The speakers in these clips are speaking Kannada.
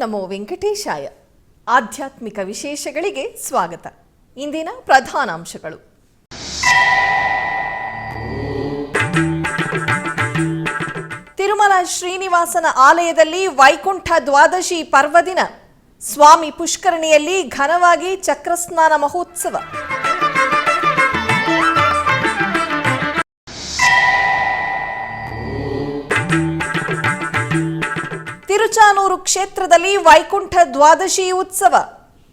ನಮೋ ವೆಂಕಟೇಶಾಯ. ಆಧ್ಯಾತ್ಮಿಕ ವಿಶೇಷಗಳಿಗೆ ಸ್ವಾಗತ. ಇಂದಿನ ಪ್ರಧಾನಾಂಶಗಳು. ತಿರುಮಲ ಶ್ರೀನಿವಾಸನ ಆಲಯದಲ್ಲಿ ವೈಕುಂಠ ದ್ವಾದಶಿ ಪರ್ವದಿನ. ಸ್ವಾಮಿ ಪುಷ್ಕರಣಿಯಲ್ಲಿ ಘನವಾಗಿ ಚಕ್ರಸ್ನಾನ ಮಹೋತ್ಸವ. ತಿರುಚಾನೂರು ಕ್ಷೇತ್ರದಲ್ಲಿ ವೈಕುಂಠ ದ್ವಾದಶಿ ಉತ್ಸವ.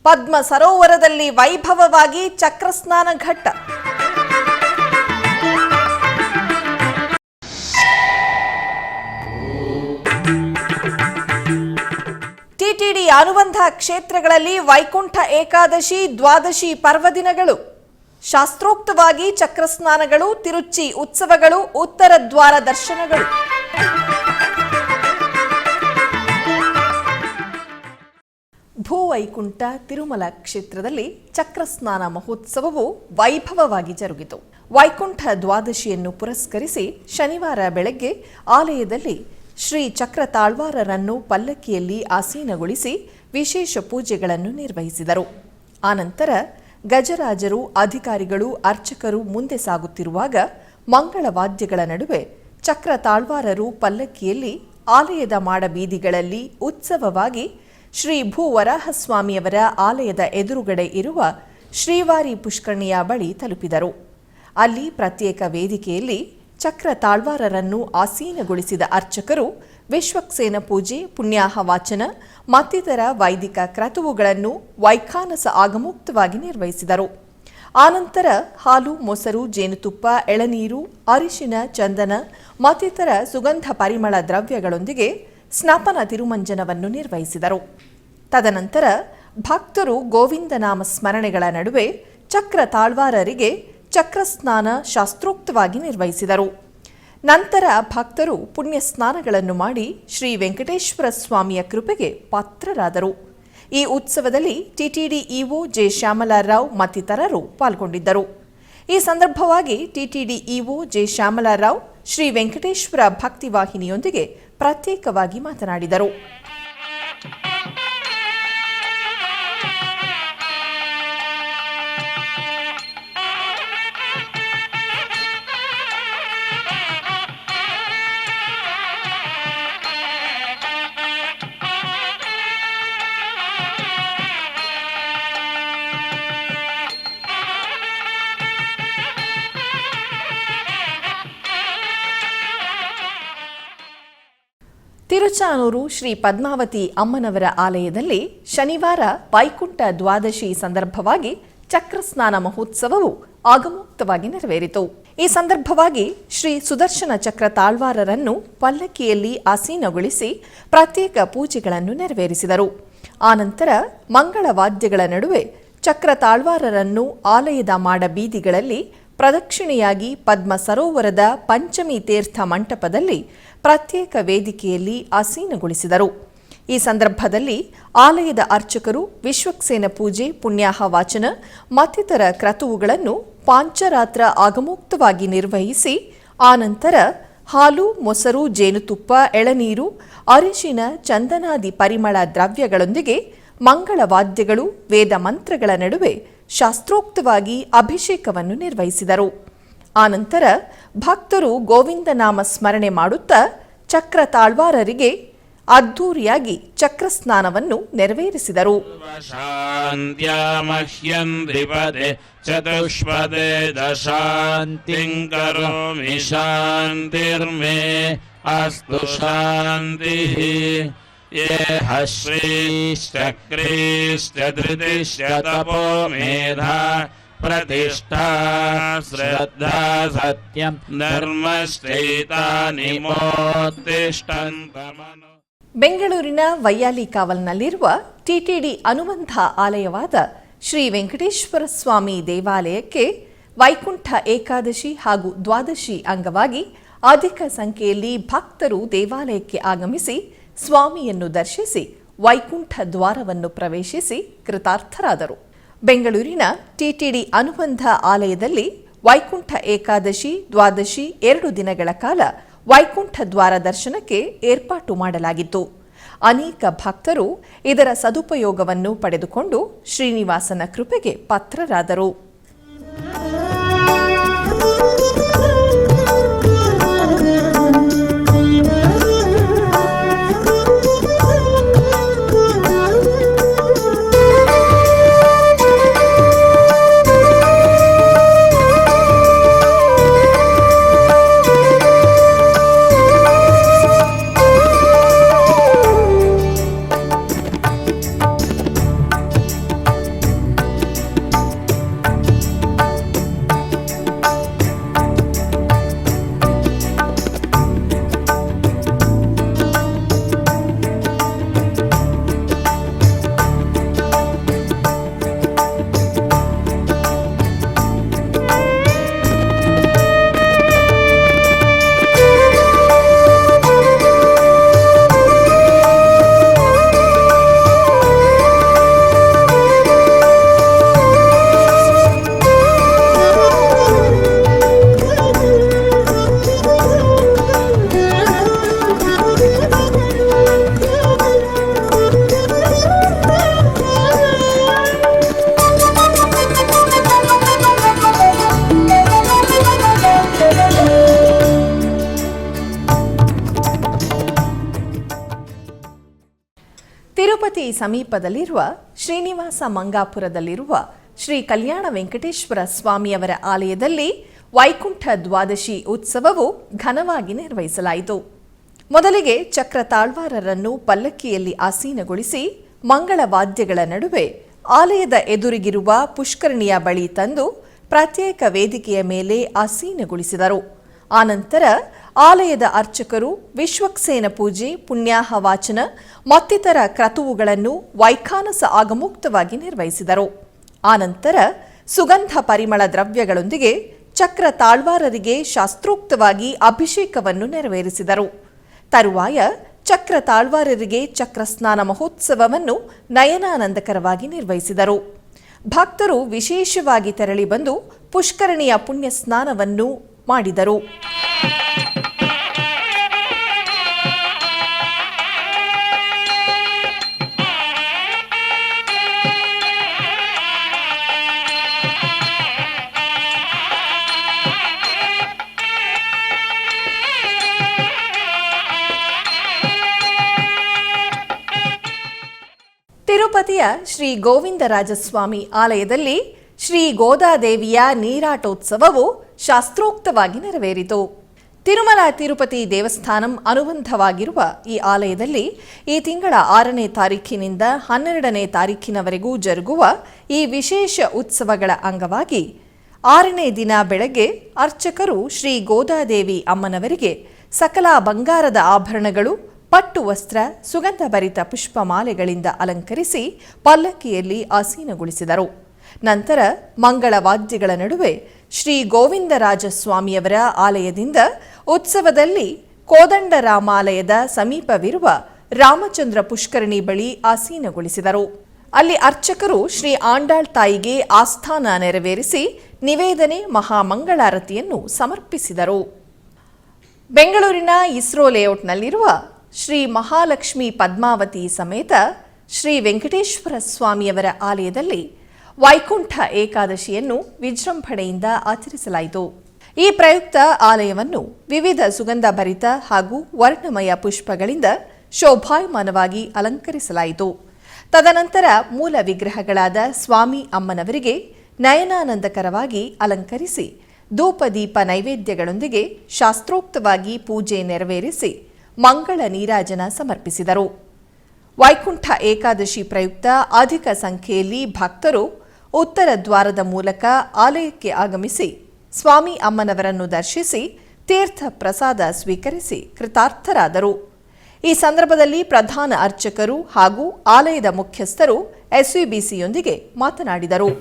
ಪದ್ಮ ಸರೋವರದಲ್ಲಿ ವೈಭವವಾಗಿ ಚಕ್ರಸ್ನಾನ ಘಟ್ಟ. ಟಿಟಿಡಿ ಅನುಬಂಧ ಕ್ಷೇತ್ರಗಳಲ್ಲಿ ವೈಕುಂಠ ಏಕಾದಶಿ ದ್ವಾದಶಿ ಪರ್ವದಿನಗಳು. ಶಾಸ್ತ್ರೋಕ್ತವಾಗಿ ಚಕ್ರಸ್ನಾನಗಳು, ತಿರುಚಿ ಉತ್ಸವಗಳು, ಉತ್ತರ ದ್ವಾರ ದರ್ಶನಗಳು. ಭೂವೈಕುಂಠ ತಿರುಮಲ ಕ್ಷೇತ್ರದಲ್ಲಿ ಚಕ್ರಸ್ನಾನ ಮಹೋತ್ಸವವು ವೈಭವವಾಗಿ ಜರುಗಿತು. ವೈಕುಂಠ ದ್ವಾದಶಿಯನ್ನು ಪುರಸ್ಕರಿಸಿ ಶನಿವಾರ ಬೆಳಗ್ಗೆ ಆಲಯದಲ್ಲಿ ಶ್ರೀ ಚಕ್ರ ತಾಳ್ವಾರರನ್ನು ಪಲ್ಲಕ್ಕಿಯಲ್ಲಿ ಆಸೀನಗೊಳಿಸಿ ವಿಶೇಷ ಪೂಜೆಗಳನ್ನು ನಿರ್ವಹಿಸಿದರು. ಆನಂತರ ಗಜರಾಜರು, ಅಧಿಕಾರಿಗಳು, ಅರ್ಚಕರು ಮುಂದೆ ಸಾಗುತ್ತಿರುವಾಗ ಮಂಗಳವಾದ್ಯಗಳ ನಡುವೆ ಚಕ್ರ ತಾಳ್ವಾರರು ಪಲ್ಲಕ್ಕಿಯಲ್ಲಿ ಆಲಯದ ಮಾಡಬೀದಿಗಳಲ್ಲಿ ಉತ್ಸವವಾಗಿ ಶ್ರೀ ಭೂವರಾಹಸ್ವಾಮಿಯವರ ಆಲಯದ ಎದುರುಗಡೆ ಇರುವ ಶ್ರೀವಾರಿ ಪುಷ್ಕರಣಿಯ ಬಳಿ ತಲುಪಿದರು. ಅಲ್ಲಿ ಪ್ರತ್ಯೇಕ ವೇದಿಕೆಯಲ್ಲಿ ಚಕ್ರ ತಾಳ್ವಾರರನ್ನು ಆಸೀನಗೊಳಿಸಿದ ಅರ್ಚಕರು ವಿಶ್ವಕ್ಸೇನ ಪೂಜೆ, ಪುಣ್ಯಾಹ ವಾಚನ ಮತ್ತಿತರ ವೈದಿಕ ಕ್ರತುವುಗಳನ್ನು ವೈಖಾನಸ ಆಗಮುಕ್ತವಾಗಿ ನಿರ್ವಹಿಸಿದರು. ಆನಂತರ ಹಾಲು, ಮೊಸರು, ಜೇನುತುಪ್ಪ, ಎಳನೀರು, ಅರಿಶಿನ, ಚಂದನ ಮತ್ತಿತರ ಸುಗಂಧ ಪರಿಮಳ ದ್ರವ್ಯಗಳೊಂದಿಗೆ ಸ್ನಾಪನ ತಿರುಮಂಜನವನ್ನು ನಿರ್ವಹಿಸಿದರು. ತದನಂತರ ಭಕ್ತರು ಗೋವಿಂದನಾಮ ಸ್ಮರಣೆಗಳ ನಡುವೆ ಚಕ್ರ ತಾಳ್ವಾರರಿಗೆ ಚಕ್ರಸ್ನಾನ ಶಾಸ್ತ್ರೋಕ್ತವಾಗಿ ನಿರ್ವಹಿಸಿದರು. ನಂತರ ಭಕ್ತರು ಪುಣ್ಯ ಸ್ನಾನಗಳನ್ನು ಮಾಡಿ ಶ್ರೀ ವೆಂಕಟೇಶ್ವರ ಸ್ವಾಮಿಯ ಕೃಪೆಗೆ ಪಾತ್ರರಾದರು. ಈ ಉತ್ಸವದಲ್ಲಿ ಟಿಟಿಡಿ ಇಒ ಜೆ ಶ್ಯಾಮಲಾರಾವ್ ಮತ್ತಿತರರು ಪಾಲ್ಗೊಂಡಿದ್ದರು. ಈ ಸಂದರ್ಭವಾಗಿ TTD EO J Shyamala Rao Shri Venkateswara ಭಕ್ತಿವಾಹಿನಿಯೊಂದಿಗೆ ಪ್ರತ್ಯೇಕವಾಗಿ ಮಾತನಾಡಿದರು. ತಿರುಚಾನೂರು ಶ್ರೀ ಪದ್ಮಾವತಿ ಅಮ್ಮನವರ ಆಲಯದಲ್ಲಿ ಶನಿವಾರ ವೈಕುಂಠ ದ್ವಾದಶಿ ಸಂದರ್ಭವಾಗಿ ಚಕ್ರಸ್ನಾನ ಮಹೋತ್ಸವವು ಆಗಮೋಕ್ತವಾಗಿ ನೆರವೇರಿತು. ಈ ಸಂದರ್ಭವಾಗಿ ಶ್ರೀ ಸುದರ್ಶನ ಚಕ್ರ ತಾಳ್ವಾರರನ್ನು ಪಲ್ಲಕ್ಕಿಯಲ್ಲಿ ಆಸೀನಗೊಳಿಸಿ ಪ್ರತ್ಯೇಕ ಪೂಜೆಗಳನ್ನು ನೆರವೇರಿಸಿದರು. ಆನಂತರ ಮಂಗಳವಾದ್ಯಗಳ ನಡುವೆ ಚಕ್ರ ತಾಳ್ವಾರರನ್ನು ಆಲಯದ ಮಾಡಬೀದಿಗಳಲ್ಲಿ ಪ್ರದಕ್ಷಿಣೆಯಾಗಿ ಪದ್ಮ ಸರೋವರದ ಪಂಚಮಿ ತೀರ್ಥ ಮಂಟಪದಲ್ಲಿ ಪ್ರತ್ಯೇಕ ವೇದಿಕೆಯಲ್ಲಿ ಆಸೀನಗೊಳಿಸಿದರು. ಈ ಸಂದರ್ಭದಲ್ಲಿ ಆಲಯದ ಅರ್ಚಕರು ವಿಶ್ವಕ್ಸೇನ ಪೂಜೆ, ಪುಣ್ಯಾಹ ವಾಚನ ಮತ್ತಿತರ ಕ್ರತುವುಗಳನ್ನು ಪಾಂಚರಾತ್ರ ಆಗಮೋಕ್ತವಾಗಿ ನಿರ್ವಹಿಸಿ ಆನಂತರ ಹಾಲು, ಮೊಸರು, ಜೇನುತುಪ್ಪ, ಎಳನೀರು, ಅರಿಶಿನ, ಚಂದನಾದಿ ಪರಿಮಳ ದ್ರವ್ಯಗಳೊಂದಿಗೆ ಮಂಗಳವಾದ್ಯಗಳು, ವೇದ ಮಂತ್ರಗಳ ನಡುವೆ ಶಾಸ್ತ್ರೋಕ್ತವಾಗಿ ಅಭಿಷೇಕವನ್ನು ನಿರ್ವಹಿಸಿದರು. ಆನಂತರ ಭಕ್ತರು ಗೋವಿಂದನಾಮ ಸ್ಮರಣೆ ಮಾಡುತ್ತಾ ಚಕ್ರ ತಾಳ್ವಾರರಿಗೆ ಅದ್ಧೂರಿಯಾಗಿ ಚಕ್ರಸ್ನಾನವನ್ನು ನೆರವೇರಿಸಿದರು. ಚತುಷ್ಪದೇ ದಶಾಂತಿಂ ಕರೋಮಿ ಶಾಂತಿರ್ಮೇ ಅಸ್ತು ಶಾಂತಿಃ. ಯೇಹ ಶ್ರೀಶ್ಚಕ್ರೀಶ್ಚ ಧೃತಿಶ್ಚ ತಪೋ ಮೇಧಾ ಪ್ರತಿಷ್ಠಾ ಶ್ರದ್ಧಾ ಸತ್ಯಂ ಧರ್ಮಶ್ಚೈತಾನಿ ಮೋತ್ತಿಷ್ಠಂತಮನು. ಬೆಂಗಳೂರಿನ ವೈಯಾಲಿ ಕಾವಲ್ನಲ್ಲಿರುವ ಟಿಟಿಡಿ ಅನುಬಂಧ ಆಲಯವಾದ ಶ್ರೀ ವೆಂಕಟೇಶ್ವರ ಸ್ವಾಮಿ ದೇವಾಲಯಕ್ಕೆ ವೈಕುಂಠ ಏಕಾದಶಿ ಹಾಗೂ ದ್ವಾದಶಿ ಅಂಗವಾಗಿ ಅಧಿಕ ಸಂಖ್ಯೆಯಲ್ಲಿ ಭಕ್ತರು ದೇವಾಲಯಕ್ಕೆ ಆಗಮಿಸಿ ಸ್ವಾಮಿಯನ್ನು ದರ್ಶಿಸಿ ವೈಕುಂಠ ದ್ವಾರವನ್ನು ಪ್ರವೇಶಿಸಿ ಕೃತಾರ್ಥರಾದರು. ಬೆಂಗಳೂರಿನ ಟಿಟಿಡಿ ಅನುಬಂಧ ಆಲಯದಲ್ಲಿ ವೈಕುಂಠ ಏಕಾದಶಿ, ದ್ವಾದಶಿ 2 ದಿನಗಳ ಕಾಲ ವೈಕುಂಠ ದ್ವಾರ ದರ್ಶನಕ್ಕೆ ಏರ್ಪಾಟು ಮಾಡಲಾಗಿತ್ತು. ಅನೇಕ ಭಕ್ತರು ಇದರ ಸದುಪಯೋಗವನ್ನು ಪಡೆದುಕೊಂಡು ಶ್ರೀನಿವಾಸನ ಕೃಪೆಗೆ ಪಾತ್ರರಾದರು. ತಿರುಪತಿ ಸಮೀಪದಲ್ಲಿರುವ ಶ್ರೀನಿವಾಸ ಮಂಗಾಪುರದಲ್ಲಿರುವ ಶ್ರೀ ಕಲ್ಯಾಣ ವೆಂಕಟೇಶ್ವರ ಸ್ವಾಮಿಯವರ ಆಲಯದಲ್ಲಿ ವೈಕುಂಠ ದ್ವಾದಶಿ ಉತ್ಸವವು ಘನವಾಗಿ ನಿರ್ವಹಿಸಲಾಯಿತು. ಮೊದಲಿಗೆ ಚಕ್ರ ತಾಳ್ವಾರರನ್ನು ಪಲ್ಲಕ್ಕಿಯಲ್ಲಿ ಆಸೀನಗೊಳಿಸಿ ಮಂಗಳ ವಾದ್ಯಗಳ ನಡುವೆ ಆಲಯದ ಎದುರಿಗಿರುವ ಪುಷ್ಕರಣಿಯ ಬಳಿ ತಂದು ಪ್ರತ್ಯೇಕ ವೇದಿಕೆಯ ಮೇಲೆ ಆಸೀನಗೊಳಿಸಿದರು. ಆನಂತರ ಆಲಯದ ಅರ್ಚಕರು ವಿಶ್ವಕ್ಸೇನ ಪೂಜೆ, ಪುಣ್ಯಾಹ ವಾಚನ ಮತ್ತಿತರ ಕ್ರತುವುಗಳನ್ನು ವೈಖಾನಸ ಆಗಮುಕ್ತವಾಗಿ ನಿರ್ವಹಿಸಿದರು. ಆನಂತರ ಸುಗಂಧ ಪರಿಮಳ ದ್ರವ್ಯಗಳೊಂದಿಗೆ ಚಕ್ರ ತಾಳ್ವಾರರಿಗೆ ಶಾಸ್ತ್ರೋಕ್ತವಾಗಿ ಅಭಿಷೇಕವನ್ನು ನೆರವೇರಿಸಿದರು. ತರುವಾಯ ಚಕ್ರ ತಾಳ್ವಾರರಿಗೆ ಚಕ್ರಸ್ನಾನ ಮಹೋತ್ಸವವನ್ನು ನಯನಾನಂದಕರವಾಗಿ ನಿರ್ವಹಿಸಿದರು. ಭಕ್ತರು ವಿಶೇಷವಾಗಿ ತೆರಳಿ ಬಂದು ಪುಷ್ಕರಣಿಯ ಪುಣ್ಯ ಸ್ನಾನವನ್ನು ಮಾಡಿದರು. ತಿರುಪತಿಯ ಶ್ರೀ ಗೋವಿಂದರಾಜಸ್ವಾಮಿ ಆಲಯದಲ್ಲಿ ಶ್ರೀ ಗೋದಾದೇವಿಯ ನೀರಾಟೋತ್ಸವವು ಶಾಸ್ತ್ರೋಕ್ತವಾಗಿ ನೆರವೇರಿತು. ತಿರುಮಲ ತಿರುಪತಿ ದೇವಸ್ಥಾನಂ ಅನುಬಂಧವಾಗಿರುವ ಈ ಆಲಯದಲ್ಲಿ ಈ ತಿಂಗಳ 6ನೇ ತಾರೀಖಿನಿಂದ 12ನೇ ತಾರೀಖಿನವರೆಗೂ ಜರುಗುವ ಈ ವಿಶೇಷ ಉತ್ಸವಗಳ ಅಂಗವಾಗಿ 6ನೇ ದಿನ ಬೆಳಗ್ಗೆ ಅರ್ಚಕರು ಶ್ರೀ ಗೋದಾದೇವಿ ಅಮ್ಮನವರಿಗೆ ಸಕಲ ಬಂಗಾರದ ಆಭರಣಗಳು, ಪಟ್ಟು ವಸ್ತ್ರ, ಸುಗಂಧಭರಿತ ಪುಷ್ಪಮಾಲೆಗಳಿಂದ ಅಲಂಕರಿಸಿ ಪಲ್ಲಕ್ಕಿಯಲ್ಲಿ ಆಸೀನಗೊಳಿಸಿದರು. ನಂತರ ಮಂಗಳ ವಾದ್ಯಗಳ ನಡುವೆ ಶ್ರೀ ಗೋವಿಂದರಾಜಸ್ವಾಮಿಯವರ ಆಲಯದಿಂದ ಉತ್ಸವದಲ್ಲಿ ಕೋದಂಡರಾಮಾಲಯದ ಸಮೀಪವಿರುವ ರಾಮಚಂದ್ರ ಪುಷ್ಕರಣಿ ಬಳಿ ಆಸೀನಗೊಳಿಸಿದರು. ಅಲ್ಲಿ ಅರ್ಚಕರು ಶ್ರೀ ಆಂಡಾಳ್ ತಾಯಿಗೆ ಆಸ್ಥಾನ ನೆರವೇರಿಸಿ ನಿವೇದನೆ ಮಹಾಮಂಗಳಾರತಿಯನ್ನು ಸಮರ್ಪಿಸಿದರು. ಬೆಂಗಳೂರಿನ ಇಸ್ರೋ ಲೇಔಟ್ನಲ್ಲಿರುವ ಶ್ರೀ ಮಹಾಲಕ್ಷ್ಮಿ ಪದ್ಮಾವತಿ ಸಮೇತ ಶ್ರೀ ವೆಂಕಟೇಶ್ವರ ಸ್ವಾಮಿಯವರ ಆಲಯದಲ್ಲಿ ವೈಕುಂಠ ಏಕಾದಶಿಯನ್ನು ವಿಜೃಂಭಣೆಯಿಂದ ಆಚರಿಸಲಾಯಿತು. ಈ ಪ್ರಯುಕ್ತ ಆಲಯವನ್ನು ವಿವಿಧ ಸುಗಂಧಭರಿತ ಹಾಗೂ ವರ್ಣಮಯ ಪುಷ್ಪಗಳಿಂದ ಶೋಭಾಯಮಾನವಾಗಿ ಅಲಂಕರಿಸಲಾಯಿತು. ತದನಂತರ ಮೂಲ ವಿಗ್ರಹಗಳಾದ ಸ್ವಾಮಿ ಅಮ್ಮನವರಿಗೆ ನಯನಾನಂದಕರವಾಗಿ ಅಲಂಕರಿಸಿ ಧೂಪದೀಪ ನೈವೇದ್ಯಗಳೊಂದಿಗೆ ಶಾಸ್ತ್ರೋಕ್ತವಾಗಿ ಪೂಜೆ ನೆರವೇರಿಸಿ ಮಂಗಳ ನೀರಾಜನ ಸಮರ್ಪಿಸಿದರು. ವೈಕುಂಠ ಏಕಾದಶಿ ಪ್ರಯುಕ್ತ ಅಧಿಕ ಸಂಖ್ಯೆಯಲ್ಲಿ ಭಕ್ತರು ಉತ್ತರ ದ್ವಾರದ ಮೂಲಕ ಆಲಯಕ್ಕೆ ಆಗಮಿಸಿ ಸ್ವಾಮಿ ಅಮ್ಮನವರನ್ನು ದರ್ಶಿಸಿ ತೀರ್ಥ ಪ್ರಸಾದ ಸ್ವೀಕರಿಸಿ ಕೃತಾರ್ಥರಾದರು. ಈ ಸಂದರ್ಭದಲ್ಲಿ ಪ್ರಧಾನ ಅರ್ಚಕರು ಹಾಗೂ ಆಲಯದ ಮುಖ್ಯಸ್ಥರು ಎಸ್ವಿಬಿಸಿಯೊಂದಿಗೆ ಮಾತನಾಡಿದರು.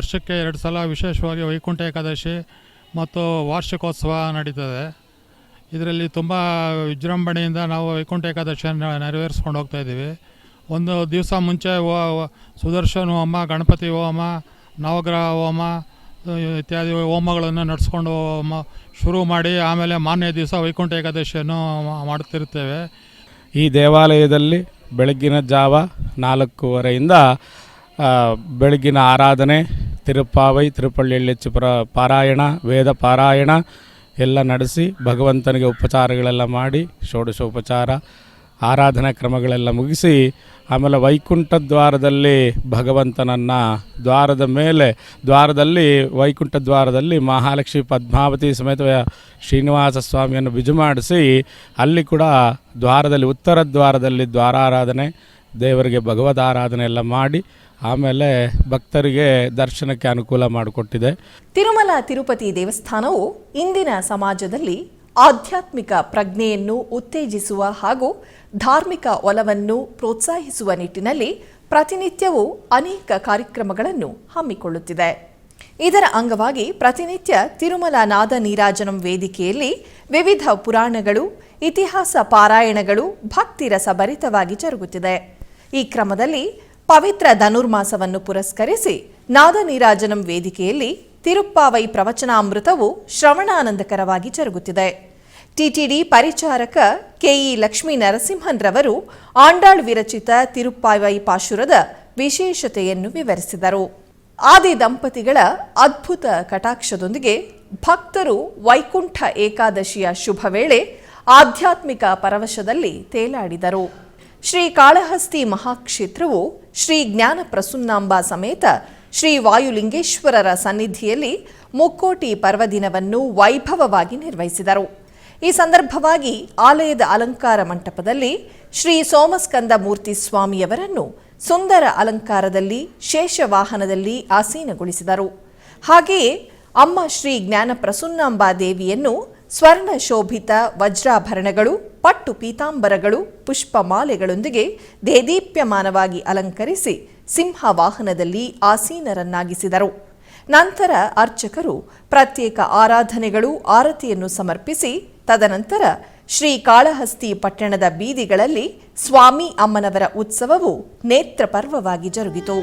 ವರ್ಷಕ್ಕೆ 2 ಸಲ ವಿಶೇಷವಾಗಿ ವೈಕುಂಠ ಏಕಾದಶಿ ಮತ್ತು ವಾರ್ಷಿಕೋತ್ಸವ ನಡೀತದೆ. ಇದರಲ್ಲಿ ತುಂಬ ವಿಜೃಂಭಣೆಯಿಂದ ನಾವು ವೈಕುಂಠ ಏಕಾದಶಿಯನ್ನು ನೆರವೇರಿಸ್ಕೊಂಡು ಹೋಗ್ತಾ ಇದ್ದೀವಿ. ಒಂದು ದಿವಸ ಮುಂಚೆ ಸುದರ್ಶನ ಹೋಮ, ಗಣಪತಿ ಹೋಮ, ನವಗ್ರಹ ಹೋಮ ಇತ್ಯಾದಿ ಹೋಮಗಳನ್ನು ನಡೆಸ್ಕೊಂಡು ಶುರು ಮಾಡಿ ಆಮೇಲೆ ಮಾರನೇ ದಿವಸ ವೈಕುಂಠ ಏಕಾದಶಿಯನ್ನು ಮಾಡುತ್ತಿರುತ್ತೇವೆ. ಈ ದೇವಾಲಯದಲ್ಲಿ ಬೆಳಗ್ಗಿನ ಜಾವ 4:30ಯಿಂದ ಬೆಳಗ್ಗಿನ ಆರಾಧನೆ, ತಿರುಪ್ಪಾವೈ, ತಿರುಪಳ್ಳಿ ಪಾರಾಯಣ, ವೇದ ಪಾರಾಯಣ ಎಲ್ಲ ನಡೆಸಿ ಭಗವಂತನಿಗೆ ಉಪಚಾರಗಳೆಲ್ಲ ಮಾಡಿ ಷೋಡಶೋಪಚಾರ ಆರಾಧನಾ ಕ್ರಮಗಳೆಲ್ಲ ಮುಗಿಸಿ ಆಮೇಲೆ ವೈಕುಂಠ ದ್ವಾರದಲ್ಲಿ ಭಗವಂತನನ್ನು ದ್ವಾರದಲ್ಲಿ ವೈಕುಂಠ ದ್ವಾರದಲ್ಲಿ ಮಹಾಲಕ್ಷ್ಮಿ ಪದ್ಮಾವತಿ ಸಮೇತ ಶ್ರೀನಿವಾಸ ಸ್ವಾಮಿಯನ್ನು ಬಿಜು ಮಾಡಿಸಿ ಅಲ್ಲಿ ಕೂಡ ದ್ವಾರದಲ್ಲಿ ಉತ್ತರ ದ್ವಾರದಲ್ಲಿ ದ್ವಾರಾರಾಧನೆ, ದೇವರಿಗೆ ಭಗವದಾರಾಧನೆ ಎಲ್ಲ ಮಾಡಿ ಆಮೇಲೆ ಭಕ್ತರಿಗೆ ದರ್ಶನಕ್ಕೆ ಅನುಕೂಲ ಮಾಡಿಕೊಟ್ಟಿದೆ. ತಿರುಮಲ ತಿರುಪತಿ ದೇವಸ್ಥಾನವು ಇಂದಿನ ಸಮಾಜದಲ್ಲಿ ಆಧ್ಯಾತ್ಮಿಕ ಪ್ರಜ್ಞೆಯನ್ನು ಉತ್ತೇಜಿಸುವ ಹಾಗೂ ಧಾರ್ಮಿಕ ಒಲವನ್ನು ಪ್ರೋತ್ಸಾಹಿಸುವ ನಿಟ್ಟಿನಲ್ಲಿ ಪ್ರತಿನಿತ್ಯವೂ ಅನೇಕ ಕಾರ್ಯಕ್ರಮಗಳನ್ನು ಹಮ್ಮಿಕೊಳ್ಳುತ್ತಿದೆ. ಇದರ ಅಂಗವಾಗಿ ಪ್ರತಿನಿತ್ಯ ತಿರುಮಲ ನಾದ ನೀರಾಜನಂ ವೇದಿಕೆಯಲ್ಲಿ ವಿವಿಧ ಪುರಾಣಗಳು, ಇತಿಹಾಸ ಪಾರಾಯಣಗಳು ಭಕ್ತಿ ರಸಭರಿತವಾಗಿ ಜರುಗುತ್ತಿದೆ. ಈ ಕ್ರಮದಲ್ಲಿ ಪವಿತ್ರ ಧನುರ್ಮಾಸವನ್ನು ಪುರಸ್ಕರಿಸಿ ನಾದ ನೀರಾಜನಂ ವೇದಿಕೆಯಲ್ಲಿ ತಿರುಪ್ಪಾವೈ ಪ್ರವಚನಾಮೃತವು ಶ್ರವಣಾನಂದಕರವಾಗಿ ಜರುಗುತ್ತಿದೆ. ಟಿಟಿಡಿ ಪರಿಚಾರಕ ಕೆಇ ಲಕ್ಷ್ಮೀ ನರಸಿಂಹನ್ ರವರು ಆಂಡಾಳ್ ವಿರಚಿತ ತಿರುಪ್ಪಾವೈ ಪಾಶುರದ ವಿಶೇಷತೆಯನ್ನು ವಿವರಿಸಿದರು. ಆದಿ ದಂಪತಿಗಳ ಅದ್ಭುತ ಕಟಾಕ್ಷದೊಂದಿಗೆ ಭಕ್ತರು ವೈಕುಂಠ ಏಕಾದಶಿಯ ಶುಭ ವೇಳೆ ಆಧ್ಯಾತ್ಮಿಕ ಪರವಶದಲ್ಲಿ ತೇಲಾಡಿದರು. ಶ್ರೀ ಕಾಳಹಸ್ತಿ ಮಹಾಕ್ಷೇತ್ರವು ಶ್ರೀ ಜ್ಞಾನ ಪ್ರಸುನ್ನಾಂಬ ಸಮೇತ ಶ್ರೀ ವಾಯುಲಿಂಗೇಶ್ವರರ ಸನ್ನಿಧಿಯಲ್ಲಿ ಮುಕ್ಕೋಟಿ ಪರ್ವದಿನವನ್ನು ವೈಭವವಾಗಿ ನಿರ್ವಹಿಸಿದರು. ಈ ಸಂದರ್ಭವಾಗಿ ಆಲಯದ ಅಲಂಕಾರ ಮಂಟಪದಲ್ಲಿ ಶ್ರೀ ಸೋಮಸ್ಕಂದ ಮೂರ್ತಿ ಸ್ವಾಮಿಯವರನ್ನು ಸುಂದರ ಅಲಂಕಾರದಲ್ಲಿ ಶೇಷವಾಹನದಲ್ಲಿ ಆಸೀನಗೊಳಿಸಿದರು. ಹಾಗೆಯೇ ಅಮ್ಮ ಶ್ರೀ ಜ್ಞಾನ ಪ್ರಸುನ್ನಾಂಬಾ ದೇವಿಯನ್ನು ಸ್ವರ್ಣ ಶೋಭಿತ ವಜ್ರಾಭರಣಗಳು, ಪಟ್ಟು ಪೀತಾಂಬರಗಳು, ಪುಷ್ಪಮಾಲೆಗಳೊಂದಿಗೆ ದೇದೀಪ್ಯಮಾನವಾಗಿ ಅಲಂಕರಿಸಿ ಸಿಂಹ ವಾಹನದಲ್ಲಿ ಆಸೀನರನ್ನಾಗಿಸಿದರು. ನಂತರ ಅರ್ಚಕರು ಪ್ರತ್ಯೇಕ ಆರಾಧನೆಗಳು, ಆರತಿಯನ್ನು ಸಮರ್ಪಿಸಿ ತದನಂತರ ಶ್ರೀ ಕಾಳಹಸ್ತಿ ಪಟ್ಟಣದ ಬೀದಿಗಳಲ್ಲಿ ಸ್ವಾಮಿ ಅಮ್ಮನವರ ಉತ್ಸವವು ನೇತ್ರ ಪರ್ವವಾಗಿ ಜರುಗಿತು.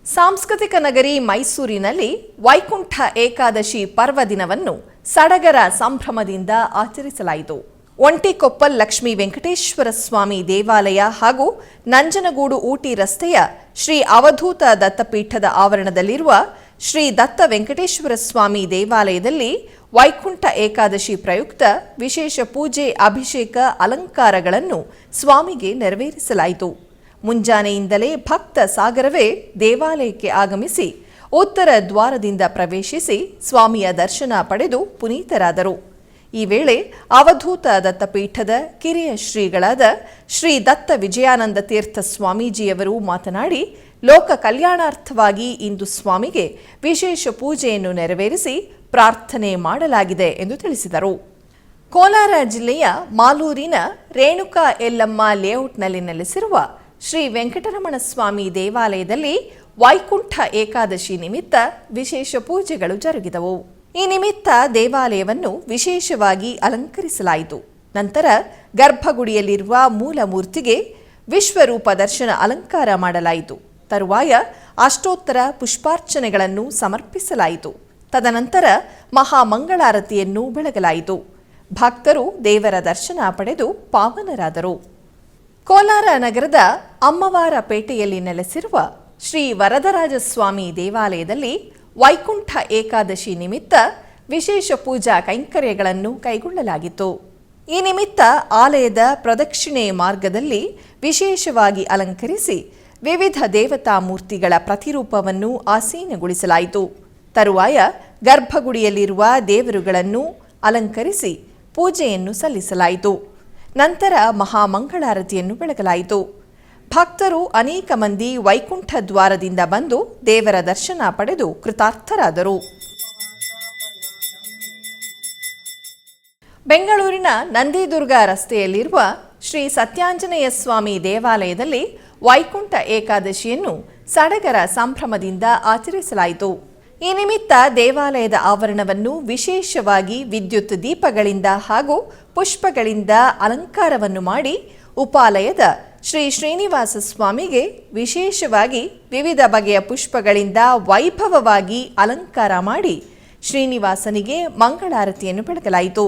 ಸಾಂಸ್ಕೃತಿಕ ನಗರಿ ಮೈಸೂರಿನಲ್ಲಿ ವೈಕುಂಠ ಏಕಾದಶಿ ಪರ್ವದಿನವನ್ನು ಸಡಗರ ಸಂಭ್ರಮದಿಂದ ಆಚರಿಸಲಾಯಿತು. ಒಂಟಿಕೊಪ್ಪಲ್ ಲಕ್ಷ್ಮೀ ವೆಂಕಟೇಶ್ವರ ಸ್ವಾಮಿ ದೇವಾಲಯ ಹಾಗೂ ನಂಜನಗೂಡು ಊಟಿ ರಸ್ತೆಯ ಶ್ರೀ ಅವಧೂತ ದತ್ತಪೀಠದ ಆವರಣದಲ್ಲಿರುವ ಶ್ರೀ ದತ್ತ ವೆಂಕಟೇಶ್ವರ ಸ್ವಾಮಿ ದೇವಾಲಯದಲ್ಲಿ ವೈಕುಂಠ ಏಕಾದಶಿ ಪ್ರಯುಕ್ತ ವಿಶೇಷ ಪೂಜೆ, ಅಭಿಷೇಕ, ಅಲಂಕಾರಗಳನ್ನು ಸ್ವಾಮಿಗೆ ನೆರವೇರಿಸಲಾಯಿತು. ಮುಂಜಾನೆಯಿಂದಲೇ ಭಕ್ತ ಸಾಗರವೇ ದೇವಾಲಯಕ್ಕೆ ಆಗಮಿಸಿ ಉತ್ತರ ದ್ವಾರದಿಂದ ಪ್ರವೇಶಿಸಿ ಸ್ವಾಮಿಯ ದರ್ಶನ ಪಡೆದು ಪುನೀತರಾದರು. ಈ ವೇಳೆ ಅವಧೂತ ದತ್ತಪೀಠದ ಕಿರಿಯ ಶ್ರೀಗಳಾದ ಶ್ರೀ ದತ್ತ ವಿಜಯಾನಂದ ತೀರ್ಥ ಸ್ವಾಮೀಜಿಯವರು ಮಾತನಾಡಿ, ಲೋಕ ಕಲ್ಯಾಣಾರ್ಥವಾಗಿ ಇಂದು ಸ್ವಾಮಿಗೆ ವಿಶೇಷ ಪೂಜೆಯನ್ನು ನೆರವೇರಿಸಿ ಪ್ರಾರ್ಥನೆ ಮಾಡಲಾಗಿದೆ ಎಂದು ತಿಳಿಸಿದರು. ಕೋಲಾರ ಜಿಲ್ಲೆಯ ಮಾಲೂರಿನ ರೇಣುಕಾ ಯಲ್ಲಮ್ಮ ಲೇಔಟ್ನಲ್ಲಿ ನೆಲೆಸಿರುವ ಶ್ರೀ ವೆಂಕಟರಮಣ ಸ್ವಾಮಿ ದೇವಾಲಯದಲ್ಲಿ ವೈಕುಂಠ ಏಕಾದಶಿ ನಿಮಿತ್ತ ವಿಶೇಷ ಪೂಜೆಗಳು ಜರುಗಿದವು. ಈ ನಿಮಿತ್ತ ದೇವಾಲಯವನ್ನು ವಿಶೇಷವಾಗಿ ಅಲಂಕರಿಸಲಾಯಿತು. ನಂತರ ಗರ್ಭಗುಡಿಯಲ್ಲಿರುವ ಮೂಲ ಮೂರ್ತಿಗೆ ವಿಶ್ವರೂಪ ದರ್ಶನ ಅಲಂಕಾರ ಮಾಡಲಾಯಿತು. ತರುವಾಯ ಅಷ್ಟೋತ್ತರ ಪುಷ್ಪಾರ್ಚನೆಗಳನ್ನು ಸಮರ್ಪಿಸಲಾಯಿತು. ತದನಂತರ ಮಹಾಮಂಗಳಾರತಿಯನ್ನು ಬೆಳಗಲಾಯಿತು. ಭಕ್ತರು ದೇವರ ದರ್ಶನ ಪಡೆದು ಪಾವನರಾದರು. ಕೋಲಾರ ನಗರದ ಅಮ್ಮವಾರಪೇಟೆಯಲ್ಲಿ ನೆಲೆಸಿರುವ ಶ್ರೀ ವರದರಾಜಸ್ವಾಮಿ ದೇವಾಲಯದಲ್ಲಿ ವೈಕುಂಠ ಏಕಾದಶಿ ನಿಮಿತ್ತ ವಿಶೇಷ ಪೂಜಾ ಕೈಂಕರ್ಯಗಳನ್ನು ಕೈಗೊಳ್ಳಲಾಗಿತ್ತು. ಈ ನಿಮಿತ್ತ ಆಲಯದ ಪ್ರದಕ್ಷಿಣೆ ಮಾರ್ಗದಲ್ಲಿ ವಿಶೇಷವಾಗಿ ಅಲಂಕರಿಸಿ ವಿವಿಧ ದೇವತಾ ಮೂರ್ತಿಗಳ ಪ್ರತಿರೂಪವನ್ನು ಆಸೀನಗೊಳಿಸಲಾಯಿತು. ತರುವಾಯ ಗರ್ಭಗುಡಿಯಲ್ಲಿರುವ ದೇವರುಗಳನ್ನು ಅಲಂಕರಿಸಿ ಪೂಜೆಯನ್ನು ಸಲ್ಲಿಸಲಾಯಿತು. ನಂತರ ಮಹಾಮಂಗಳಾರತಿಯನ್ನು ಬೆಳಗಲಾಯಿತು. ಭಕ್ತರು ಅನೇಕ ಮಂದಿ ವೈಕುಂಠ ದ್ವಾರದಿಂದ ಬಂದು ದೇವರ ದರ್ಶನ ಪಡೆದು ಕೃತಾರ್ಥರಾದರು. ಬೆಂಗಳೂರಿನ ನಂದಿದುರ್ಗ ರಸ್ತೆಯಲ್ಲಿರುವ ಶ್ರೀ ಸತ್ಯಾಂಜನೇಯ ಸ್ವಾಮಿ ದೇವಾಲಯದಲ್ಲಿ ವೈಕುಂಠ ಏಕಾದಶಿಯನ್ನು ಸಡಗರ ಸಂಭ್ರಮದಿಂದ ಆಚರಿಸಲಾಯಿತು. ಈ ನಿಮಿತ್ತ ದೇವಾಲಯದ ಆವರಣವನ್ನು ವಿಶೇಷವಾಗಿ ವಿದ್ಯುತ್ ದೀಪಗಳಿಂದ ಹಾಗೂ ಪುಷ್ಪಗಳಿಂದ ಅಲಂಕಾರವನ್ನು ಮಾಡಿ ಉಪಾಲಯದ ಶ್ರೀ ಶ್ರೀನಿವಾಸ ಸ್ವಾಮಿಗೆ ವಿಶೇಷವಾಗಿ ವಿವಿಧ ಬಗೆಯ ಪುಷ್ಪಗಳಿಂದ ವೈಭವವಾಗಿ ಅಲಂಕಾರ ಮಾಡಿ ಶ್ರೀನಿವಾಸನಿಗೆ ಮಂಗಳಾರತಿಯನ್ನು ಬೆಳಗಲಾಯಿತು.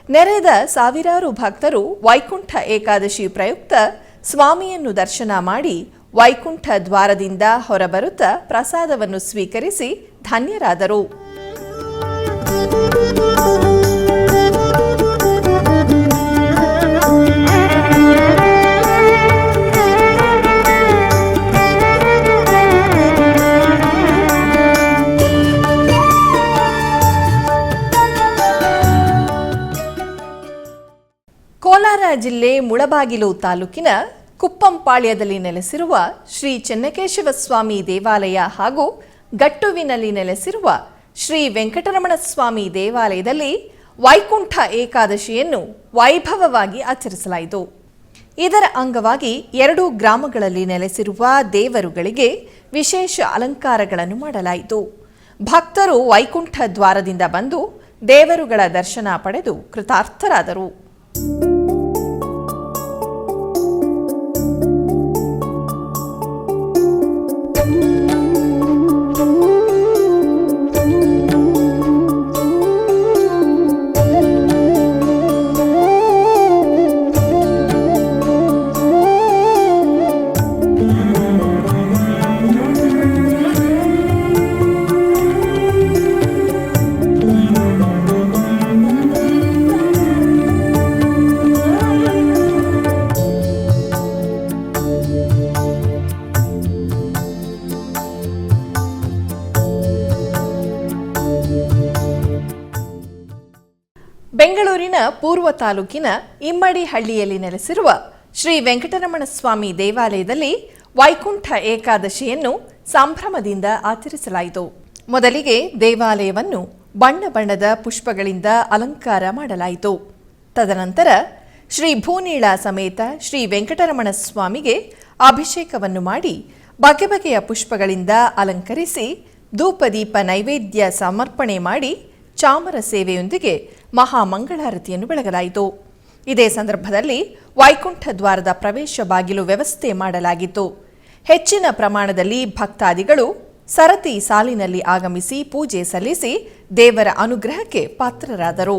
ನೆರೆದ ಸಾವಿರಾರು ಭಕ್ತರು ವೈಕುಂಠ ಏಕಾದಶಿ ಪ್ರಯುಕ್ತ ಸ್ವಾಮಿಯನ್ನು ದರ್ಶನ ಮಾಡಿ ವೈಕುಂಠ ದ್ವಾರದಿಂದ ಹೊರಬರುತ್ತಾ ಪ್ರಸಾದವನ್ನು ಸ್ವೀಕರಿಸಿ ಧನ್ಯರಾದರು. ಕೋಲಾರ ಜಿಲ್ಲೆ ಮುಳಬಾಗಿಲು ತಾಲೂಕಿನ ಕುಪ್ಪಂಪಾಳ್ಯದಲ್ಲಿ ನೆಲೆಸಿರುವ ಶ್ರೀ ಚೆನ್ನಕೇಶವ ಸ್ವಾಮಿ ದೇವಾಲಯ ಹಾಗೂ ಗಟ್ಟುವಿನಲ್ಲಿ ನೆಲೆಸಿರುವ ಶ್ರೀ ವೆಂಕಟರಮಣ ಸ್ವಾಮಿ ದೇವಾಲಯದಲ್ಲಿ ವೈಕುಂಠ ಏಕಾದಶಿಯನ್ನು ವೈಭವವಾಗಿ ಆಚರಿಸಲಾಯಿತು. ಇದರ ಅಂಗವಾಗಿ 2 ಗ್ರಾಮಗಳಲ್ಲಿ ನೆಲೆಸಿರುವ ದೇವರುಗಳಿಗೆ ವಿಶೇಷ ಅಲಂಕಾರಗಳನ್ನು ಮಾಡಲಾಯಿತು. ಭಕ್ತರು ವೈಕುಂಠ ದ್ವಾರದಿಂದ ಬಂದು ದೇವರುಗಳ ದರ್ಶನ ಪಡೆದು ಕೃತಾರ್ಥರಾದರು. ಬೆಂಗಳೂರಿನ ಪೂರ್ವ ತಾಲೂಕಿನ ಇಮ್ಮಡಿಹಳ್ಳಿಯಲ್ಲಿ ನೆಲೆಸಿರುವ ಶ್ರೀ ವೆಂಕಟರಮಣ ಸ್ವಾಮಿ ದೇವಾಲಯದಲ್ಲಿ ವೈಕುಂಠ ಏಕಾದಶಿಯನ್ನು ಸಂಭ್ರಮದಿಂದ ಆಚರಿಸಲಾಯಿತು. ಮೊದಲಿಗೆ ದೇವಾಲಯವನ್ನು ಬಣ್ಣ ಬಣ್ಣದ ಪುಷ್ಪಗಳಿಂದ ಅಲಂಕಾರ ಮಾಡಲಾಯಿತು. ತದನಂತರ ಶ್ರೀ ಭೂನೀಳ ಸಮೇತ ಶ್ರೀ ವೆಂಕಟರಮಣ ಸ್ವಾಮಿಗೆ ಅಭಿಷೇಕವನ್ನು ಮಾಡಿ ಬಗೆ ಬಗೆಯ ಪುಷ್ಪಗಳಿಂದ ಅಲಂಕರಿಸಿ ಧೂಪದೀಪ ನೈವೇದ್ಯ ಸಮರ್ಪಣೆ ಮಾಡಿ ಚಾಮರ ಸೇವೆಯೊಂದಿಗೆ ಮಹಾಮಂಗಳಾರತಿಯನ್ನು ಬೆಳಗಲಾಯಿತು. ಇದೇ ಸಂದರ್ಭದಲ್ಲಿ ವೈಕುಂಠ ದ್ವಾರದ ಪ್ರವೇಶ ಬಾಗಿಲು ವ್ಯವಸ್ಥೆ ಮಾಡಲಾಗಿತ್ತು. ಹೆಚ್ಚಿನ ಪ್ರಮಾಣದಲ್ಲಿ ಭಕ್ತಾದಿಗಳು ಸರತಿ ಸಾಲಿನಲ್ಲಿ ಆಗಮಿಸಿ ಪೂಜೆ ಸಲ್ಲಿಸಿ ದೇವರ ಅನುಗ್ರಹಕ್ಕೆ ಪಾತ್ರರಾದರು.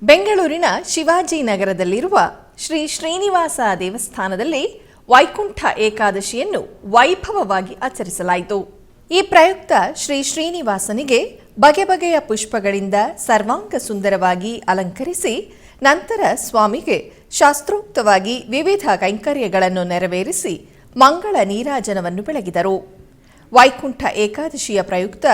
ಬೆಂಗಳೂರಿನ ಶಿವಾಜಿನಗರದಲ್ಲಿರುವ ಶ್ರೀ ಶ್ರೀನಿವಾಸ ದೇವಸ್ಥಾನದಲ್ಲಿ ವೈಕುಂಠ ಏಕಾದಶಿಯನ್ನು ವೈಭವವಾಗಿ ಆಚರಿಸಲಾಯಿತು. ಈ ಪ್ರಯುಕ್ತ ಶ್ರೀ ಶ್ರೀನಿವಾಸನಿಗೆ ಬಗೆ ಬಗೆಯ ಪುಷ್ಪಗಳಿಂದ ಸರ್ವಾಂಗ ಸುಂದರವಾಗಿ ಅಲಂಕರಿಸಿ ನಂತರ ಸ್ವಾಮಿಗೆ ಶಾಸ್ತ್ರೋಕ್ತವಾಗಿ ವಿವಿಧ ಕೈಂಕರ್ಯಗಳನ್ನು ನೆರವೇರಿಸಿ ಮಂಗಳ ನೀರಾಜನವನ್ನು ಬೆಳಗಿದರು. ವೈಕುಂಠ ಏಕಾದಶಿಯ ಪ್ರಯುಕ್ತ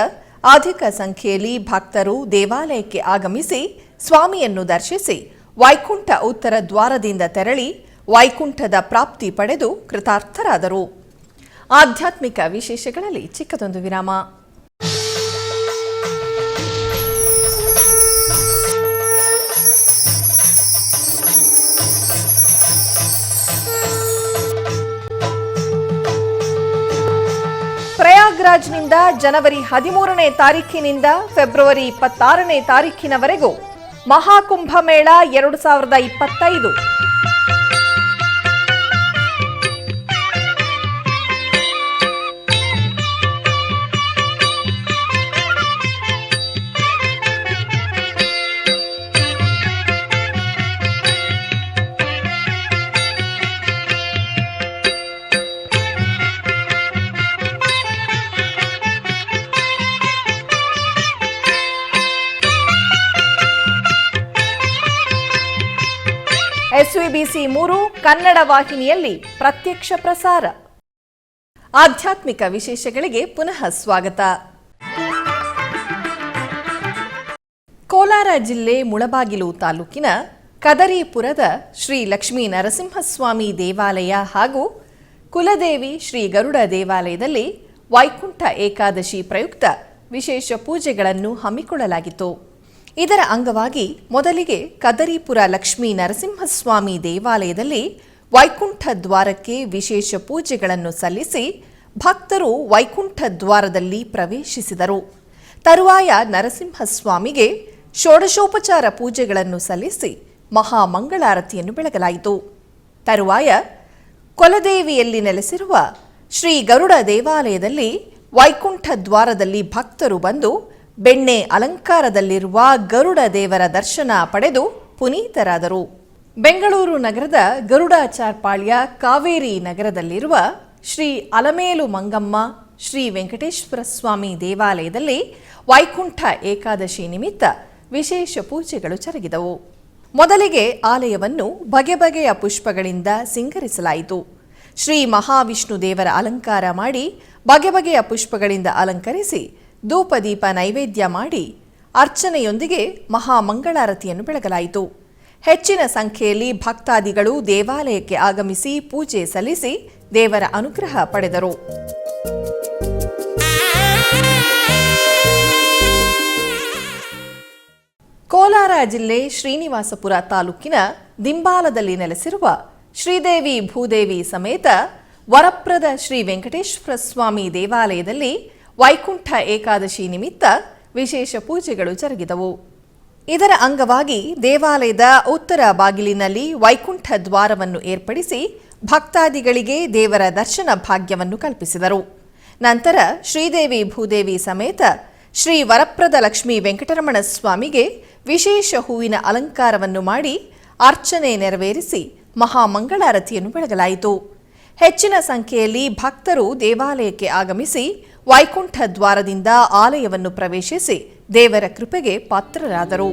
ಅಧಿಕ ಸಂಖ್ಯೆಯಲ್ಲಿ ಭಕ್ತರು ದೇವಾಲಯಕ್ಕೆ ಆಗಮಿಸಿ ಸ್ವಾಮಿಯನ್ನು ದರ್ಶಿಸಿ ವೈಕುಂಠ ಉತ್ತರ ದ್ವಾರದಿಂದ ತೆರಳಿ ವೈಕುಂಠದ ಪ್ರಾಪ್ತಿ ಪಡೆದು ಕೃತಾರ್ಥರಾದರು. ಆಧ್ಯಾತ್ಮಿಕ ವಿಶೇಷಗಳಲ್ಲಿ ಚಿಕ್ಕದೊಂದು ವಿರಾಮ. ಪ್ರಯಾಗ್ರಾಜ್ನಿಂದ ಜನವರಿ 13ನೇ ತಾರೀಖಿನಿಂದ ಫೆಬ್ರವರಿ 26ನೇ ತಾರೀಖಿನವರೆಗೂ ಮಹಾಕುಂಭಮೇಳ 2025. SVBC 3 ಕನ್ನಡ ವಾಹಿನಿಯಲ್ಲಿ ಪ್ರತ್ಯಕ್ಷ ಪ್ರಸಾರ. ಆಧ್ಯಾತ್ಮಿಕ ವಿಶೇಷಗಳಿಗೆ ಪುನಃ ಸ್ವಾಗತ. ಕೋಲಾರ ಜಿಲ್ಲೆ ಮುಳಬಾಗಿಲು ತಾಲೂಕಿನ ಕದರಿಪುರದ ಶ್ರೀ ಲಕ್ಷ್ಮೀ ನರಸಿಂಹಸ್ವಾಮಿ ದೇವಾಲಯ ಹಾಗೂ ಕುಲದೇವಿ ಶ್ರೀ ಗರುಡ ದೇವಾಲಯದಲ್ಲಿ ವೈಕುಂಠ ಏಕಾದಶಿ ಪ್ರಯುಕ್ತ ವಿಶೇಷ ಪೂಜೆಗಳನ್ನು ಹಮ್ಮಿಕೊಳ್ಳಲಾಗಿತ್ತು. ಇದರ ಅಂಗವಾಗಿ ಮೊದಲಿಗೆ ಕದರಿಪುರ ಲಕ್ಷ್ಮೀ ನರಸಿಂಹಸ್ವಾಮಿ ದೇವಾಲಯದಲ್ಲಿ ವೈಕುಂಠ ದ್ವಾರಕ್ಕೆ ವಿಶೇಷ ಪೂಜೆಗಳನ್ನು ಸಲ್ಲಿಸಿ ಭಕ್ತರು ವೈಕುಂಠ ದ್ವಾರದಲ್ಲಿ ಪ್ರವೇಶಿಸಿದರು. ತರುವಾಯ ನರಸಿಂಹಸ್ವಾಮಿಗೆ ಷೋಡಶೋಪಚಾರ ಪೂಜೆಗಳನ್ನು ಸಲ್ಲಿಸಿ ಮಹಾಮಂಗಳಾರತಿಯನ್ನು ಬೆಳಗಲಾಯಿತು. ತರುವಾಯ ಕೊಲದೇವಿಯಲ್ಲಿ ನೆಲೆಸಿರುವ ಶ್ರೀ ಗರುಡ ದೇವಾಲಯದಲ್ಲಿ ವೈಕುಂಠ ದ್ವಾರದಲ್ಲಿ ಭಕ್ತರು ಬಂದು ಬೆಣ್ಣೆ ಅಲಂಕಾರದಲ್ಲಿರುವ ಗರುಡ ದೇವರ ದರ್ಶನ ಪಡೆದು ಪುನೀತರಾದರು. ಬೆಂಗಳೂರು ನಗರದ ಗರುಡಾಚಾರ್ಪಾಳ್ಯ ಕಾವೇರಿ ನಗರದಲ್ಲಿರುವ ಶ್ರೀ ಅಲಮೇಲು ಮಂಗಮ್ಮ ಶ್ರೀ ವೆಂಕಟೇಶ್ವರ ಸ್ವಾಮಿ ದೇವಾಲಯದಲ್ಲಿ ವೈಕುಂಠ ಏಕಾದಶಿ ನಿಮಿತ್ತ ವಿಶೇಷ ಪೂಜೆಗಳು ಜರುಗಿದವು. ಮೊದಲಿಗೆ ಆಲಯವನ್ನು ಬಗೆ ಬಗೆಯ ಪುಷ್ಪಗಳಿಂದ ಸಿಂಗರಿಸಲಾಯಿತು. ಶ್ರೀ ಮಹಾವಿಷ್ಣು ದೇವರ ಅಲಂಕಾರ ಮಾಡಿ ಬಗೆ ಬಗೆಯ ಪುಷ್ಪಗಳಿಂದ ಅಲಂಕರಿಸಿ ಧೂಪದೀಪ ನೈವೇದ್ಯ ಮಾಡಿ ಅರ್ಚನೆಯೊಂದಿಗೆ ಮಹಾಮಂಗಳಾರತಿಯನ್ನು ಬೆಳಗಲಾಯಿತು. ಹೆಚ್ಚಿನ ಸಂಖ್ಯೆಯಲ್ಲಿ ಭಕ್ತಾದಿಗಳು ದೇವಾಲಯಕ್ಕೆ ಆಗಮಿಸಿ ಪೂಜೆ ಸಲ್ಲಿಸಿ ದೇವರ ಅನುಗ್ರಹ ಪಡೆದರು. ಕೋಲಾರ ಜಿಲ್ಲೆ ಶ್ರೀನಿವಾಸಪುರ ತಾಲೂಕಿನ ದಿಂಬಾಲದಲ್ಲಿ ನೆಲೆಸಿರುವ ಶ್ರೀದೇವಿ ಭೂದೇವಿ ಸಮೇತ ವರಪ್ರದ ಶ್ರೀ ವೆಂಕಟೇಶ್ವರ ಸ್ವಾಮಿ ದೇವಾಲಯದಲ್ಲಿ ವೈಕುಂಠ ಏಕಾದಶಿ ನಿಮಿತ್ತ ವಿಶೇಷ ಪೂಜೆಗಳು ಜರುಗಿದವು. ಇದರ ಅಂಗವಾಗಿ ದೇವಾಲಯದ ಉತ್ತರ ಬಾಗಿಲಿನಲ್ಲಿ ವೈಕುಂಠ ದ್ವಾರವನ್ನು ಏರ್ಪಡಿಸಿ ಭಕ್ತಾದಿಗಳಿಗೆ ದೇವರ ದರ್ಶನ ಭಾಗ್ಯವನ್ನು ಕಲ್ಪಿಸಿದರು. ನಂತರ ಶ್ರೀದೇವಿ ಭೂದೇವಿ ಸಮೇತ ಶ್ರೀ ವರಪ್ರದ ಲಕ್ಷ್ಮೀ ವೆಂಕಟರಮಣ ಸ್ವಾಮಿಗೆ ವಿಶೇಷ ಹೂವಿನ ಅಲಂಕಾರವನ್ನು ಮಾಡಿ ಅರ್ಚನೆ ನೆರವೇರಿಸಿ ಮಹಾಮಂಗಳಾರತಿಯನ್ನು ಬೆಳಗಲಾಯಿತು. ಹೆಚ್ಚಿನ ಸಂಖ್ಯೆಯಲ್ಲಿ ಭಕ್ತರು ದೇವಾಲಯಕ್ಕೆ ಆಗಮಿಸಿ ವೈಕುಂಠ ದ್ವಾರದಿಂದ ಆಲಯವನ್ನು ಪ್ರವೇಶಿಸಿ ದೇವರ ಕೃಪೆಗೆ ಪಾತ್ರರಾದರು.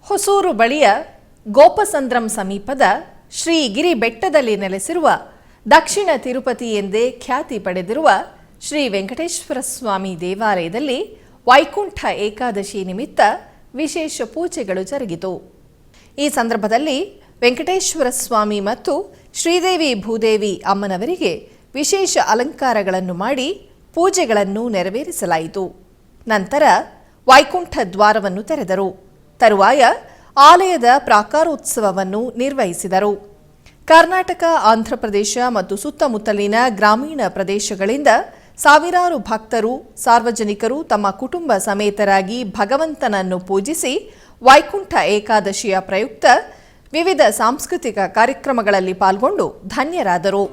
ಹೊಸೂರು ಬಳಿಯ ಗೋಪಸಂದ್ರಂ ಸಮೀಪದ ಶ್ರೀಗಿರಿ ಬೆಟ್ಟದಲ್ಲಿ ನೆಲೆಸಿರುವ ದಕ್ಷಿಣ ತಿರುಪತಿ ಎಂದೇ ಖ್ಯಾತಿ ಪಡೆದಿರುವ ಶ್ರೀ ವೆಂಕಟೇಶ್ವರ ಸ್ವಾಮಿ ದೇವಾಲಯದಲ್ಲಿ ವೈಕುಂಠ ಏಕಾದಶಿ ನಿಮಿತ್ತ ವಿಶೇಷ ಪೂಜೆಗಳು ಜರುಗಿತು. ಈ ಸಂದರ್ಭದಲ್ಲಿ ವೆಂಕಟೇಶ್ವರ ಸ್ವಾಮಿ ಮತ್ತು ಶ್ರೀದೇವಿ ಭೂದೇವಿ ಅಮ್ಮನವರಿಗೆ ವಿಶೇಷ ಅಲಂಕಾರಗಳನ್ನು ಮಾಡಿ ಪೂಜೆಗಳನ್ನು ನೆರವೇರಿಸಲಾಯಿತು. ನಂತರ ವೈಕುಂಠ ದ್ವಾರವನ್ನು ತೆರೆದರು. ತರುವಾಯ ಆಲಯದ ಪ್ರಾಕಾರೋತ್ಸವವನ್ನು ನಿರ್ವಹಿಸಿದರು. ಕರ್ನಾಟಕ, ಆಂಧ್ರಪ್ರದೇಶ ಮತ್ತು ಸುತ್ತಮುತ್ತಲಿನ ಗ್ರಾಮೀಣ ಪ್ರದೇಶಗಳಿಂದ ಸಾವಿರಾರು ಭಕ್ತರು, ಸಾರ್ವಜನಿಕರು ತಮ್ಮ ಕುಟುಂಬ ಸಮೇತರಾಗಿ ಭಗವಂತನನ್ನು ಪೂಜಿಸಿ ವೈಕುಂಠ ಏಕಾದಶಿಯ ಪ್ರಯುಕ್ತ ವಿವಿಧ ಸಾಂಸ್ಕೃತಿಕ ಕಾರ್ಯಕ್ರಮಗಳಲ್ಲಿ ಪಾಲ್ಗೊಂಡು ಧನ್ಯರಾದರು.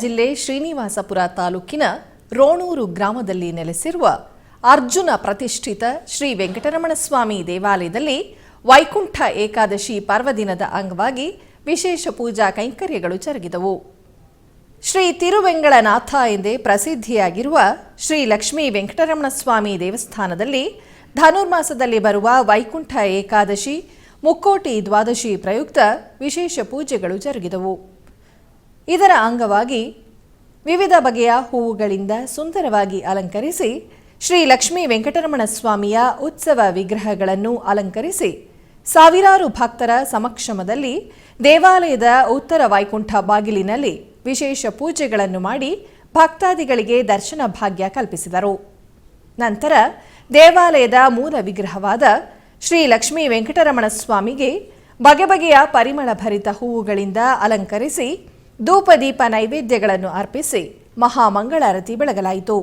ಜಿಲ್ಲೆ ಶ್ರೀನಿವಾಸಪುರ ತಾಲೂಕಿನ ರೋಣೂರು ಗ್ರಾಮದಲ್ಲಿ ನೆಲೆಸಿರುವ ಅರ್ಜುನ ಪ್ರತಿಷ್ಠಿತ ಶ್ರೀ ವೆಂಕಟರಮಣ ಸ್ವಾಮಿ ದೇವಾಲಯದಲ್ಲಿ ವೈಕುಂಠ ಏಕಾದಶಿ ಪರ್ವದಿನದ ಅಂಗವಾಗಿ ವಿಶೇಷ ಪೂಜಾ ಕೈಂಕರ್ಯಗಳು ಜರುಗಿದವು. ಶ್ರೀ ತಿರುವೆಂಗಳನಾಥ ಎಂದೇ ಪ್ರಸಿದ್ಧಿಯಾಗಿರುವ ಶ್ರೀ ಲಕ್ಷ್ಮೀ ವೆಂಕಟರಮಣ ಸ್ವಾಮಿ ದೇವಸ್ಥಾನದಲ್ಲಿ ಧನುರ್ಮಾಸದಲ್ಲಿ ಬರುವ ವೈಕುಂಠ ಏಕಾದಶಿ ಮುಕ್ಕೋಟಿ ದ್ವಾದಶಿ ಪ್ರಯುಕ್ತ ವಿಶೇಷ ಪೂಜೆಗಳು ಜರುಗಿದವು. ಇದರ ಅಂಗವಾಗಿ ವಿವಿಧ ಬಗೆಯ ಹೂವುಗಳಿಂದ ಸುಂದರವಾಗಿ ಅಲಂಕರಿಸಿ ಶ್ರೀ ಲಕ್ಷ್ಮೀ ವೆಂಕಟರಮಣ ಸ್ವಾಮಿಯ ಉತ್ಸವ ವಿಗ್ರಹಗಳನ್ನು ಅಲಂಕರಿಸಿ ಸಾವಿರಾರು ಭಕ್ತರ ಸಮಕ್ಷಮದಲ್ಲಿ ದೇವಾಲಯದ ಉತ್ತರ ವೈಕುಂಠ ಬಾಗಿಲಿನಲ್ಲಿ ವಿಶೇಷ ಪೂಜೆಗಳನ್ನು ಮಾಡಿ ಭಕ್ತಾದಿಗಳಿಗೆ ದರ್ಶನ ಭಾಗ್ಯ ಕಲ್ಪಿಸಿದರು. ನಂತರ ದೇವಾಲಯದ ಮೂಲ ವಿಗ್ರಹವಾದ ಶ್ರೀ ಲಕ್ಷ್ಮೀ ವೆಂಕಟರಮಣ ಸ್ವಾಮಿಗೆ ಬಗೆ ಬಗೆಯ ಪರಿಮಳ ಭರಿತ ಹೂವುಗಳಿಂದ ಅಲಂಕರಿಸಿ ಧೂಪದೀಪ ನೈವೇದ್ಯಗಳನ್ನು ಅರ್ಪಿಸಿ ಮಹಾಮಂಗಳಾರತಿ ಬೆಳಗಲಾಯಿತು.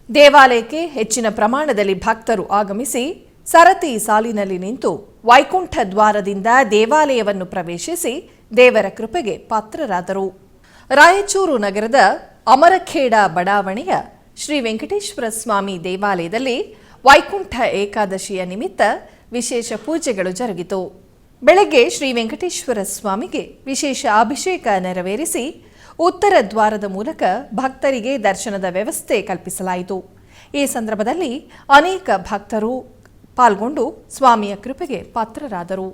ದೇವಾಲಯಕ್ಕೆ ಹೆಚ್ಚಿನ ಪ್ರಮಾಣದಲ್ಲಿ ಭಕ್ತರು ಆಗಮಿಸಿ ಸರತಿ ಸಾಲಿನಲ್ಲಿ ನಿಂತು ವೈಕುಂಠ ದ್ವಾರದಿಂದ ದೇವಾಲಯವನ್ನು ಪ್ರವೇಶಿಸಿ ದೇವರ ಕೃಪೆಗೆ ಪಾತ್ರರಾದರು. ರಾಯಚೂರು ನಗರದ ಅಮರಖೇಡ ಬಡಾವಣೆಯ ಶ್ರೀ ವೆಂಕಟೇಶ್ವರ ಸ್ವಾಮಿ ದೇವಾಲಯದಲ್ಲಿ ವೈಕುಂಠ ಏಕಾದಶಿಯ ನಿಮಿತ್ತ ವಿಶೇಷ ಪೂಜೆಗಳು ಜರುಗಿತು. ಬೆಳಗ್ಗೆ ಶ್ರೀ ವೆಂಕಟೇಶ್ವರ ಸ್ವಾಮಿಗೆ ವಿಶೇಷ ಅಭಿಷೇಕ ನೆರವೇರಿಸಿ ಉತ್ತರ ದ್ವಾರದ ಮೂಲಕ ಭಕ್ತರಿಗೆ ದರ್ಶನದ ವ್ಯವಸ್ಥೆ ಕಲ್ಪಿಸಲಾಯಿತು. ಈ ಸಂದರ್ಭದಲ್ಲಿ ಅನೇಕ ಭಕ್ತರು ಪಾಲ್ಗೊಂಡು ಸ್ವಾಮಿಯ ಕೃಪೆಗೆ ಪಾತ್ರರಾದರು.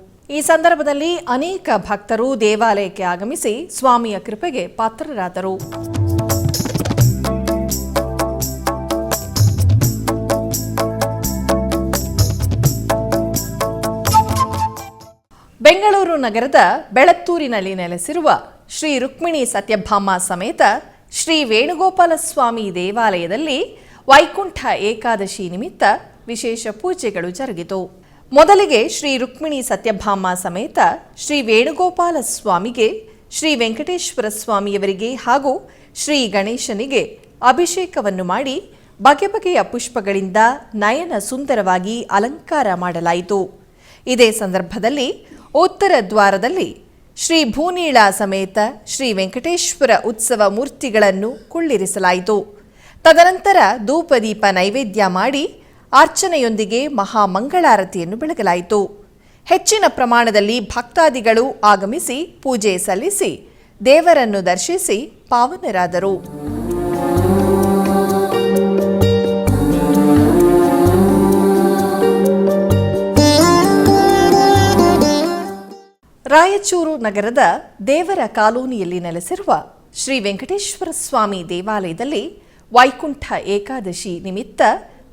ದೇವಾಲಯಕ್ಕೆ ಆಗಮಿಸಿ ಸ್ವಾಮಿಯ ಕೃಪೆಗೆ ಪಾತ್ರರಾದರು. ಬೆಂಗಳೂರು ನಗರದ ಬೆಳತ್ತೂರಿನಲ್ಲಿ ನೆಲೆಸಿರುವ ಶ್ರೀ ರುಕ್ಮಿಣಿ ಸತ್ಯಭಾಮ ಸಮೇತ ಶ್ರೀ ವೇಣುಗೋಪಾಲ ಸ್ವಾಮಿ ದೇವಾಲಯದಲ್ಲಿ ವೈಕುಂಠ ಏಕಾದಶಿ ನಿಮಿತ್ತ ವಿಶೇಷ ಪೂಜೆಗಳು ಜರುಗಿತು. ಮೊದಲಿಗೆ ಶ್ರೀ ರುಕ್ಮಿಣಿ ಸತ್ಯಭಾಮ ಸಮೇತ ಶ್ರೀ ವೇಣುಗೋಪಾಲ ಸ್ವಾಮಿಗೆ, ಶ್ರೀ ವೆಂಕಟೇಶ್ವರ ಸ್ವಾಮಿಯವರಿಗೆ ಹಾಗೂ ಶ್ರೀ ಗಣೇಶನಿಗೆ ಅಭಿಷೇಕವನ್ನು ಮಾಡಿ ಬಗೆ ಬಗೆಯ ಪುಷ್ಪಗಳಿಂದ ನಯನ ಸುಂದರವಾಗಿ ಅಲಂಕಾರ ಮಾಡಲಾಯಿತು. ಇದೇ ಸಂದರ್ಭದಲ್ಲಿ ಉತ್ತರ ದ್ವಾರದಲ್ಲಿ ಶ್ರೀ ಭೂನೀಳ ಸಮೇತ ಶ್ರೀ ವೆಂಕಟೇಶ್ವರ ಉತ್ಸವ ಮೂರ್ತಿಗಳನ್ನು ಕುಳ್ಳಿರಿಸಲಾಯಿತು. ತದನಂತರ ಧೂಪದೀಪ ನೈವೇದ್ಯ ಮಾಡಿ ಅರ್ಚನೆಯೊಂದಿಗೆ ಮಹಾಮಂಗಳಾರತಿಯನ್ನು ಬೆಳಗಲಾಯಿತು. ಹೆಚ್ಚಿನ ಪ್ರಮಾಣದಲ್ಲಿ ಭಕ್ತಾದಿಗಳು ಆಗಮಿಸಿ ಪೂಜೆ ಸಲ್ಲಿಸಿ ದೇವರನ್ನು ದರ್ಶಿಸಿ ಪಾವನರಾದರು. ರಾಯಚೂರು ನಗರದ ದೇವರ ಕಾಲೋನಿಯಲ್ಲಿ ನೆಲೆಸಿರುವ ಶ್ರೀ ವೆಂಕಟೇಶ್ವರ ಸ್ವಾಮಿ ದೇವಾಲಯದಲ್ಲಿ ವೈಕುಂಠ ಏಕಾದಶಿ ನಿಮಿತ್ತ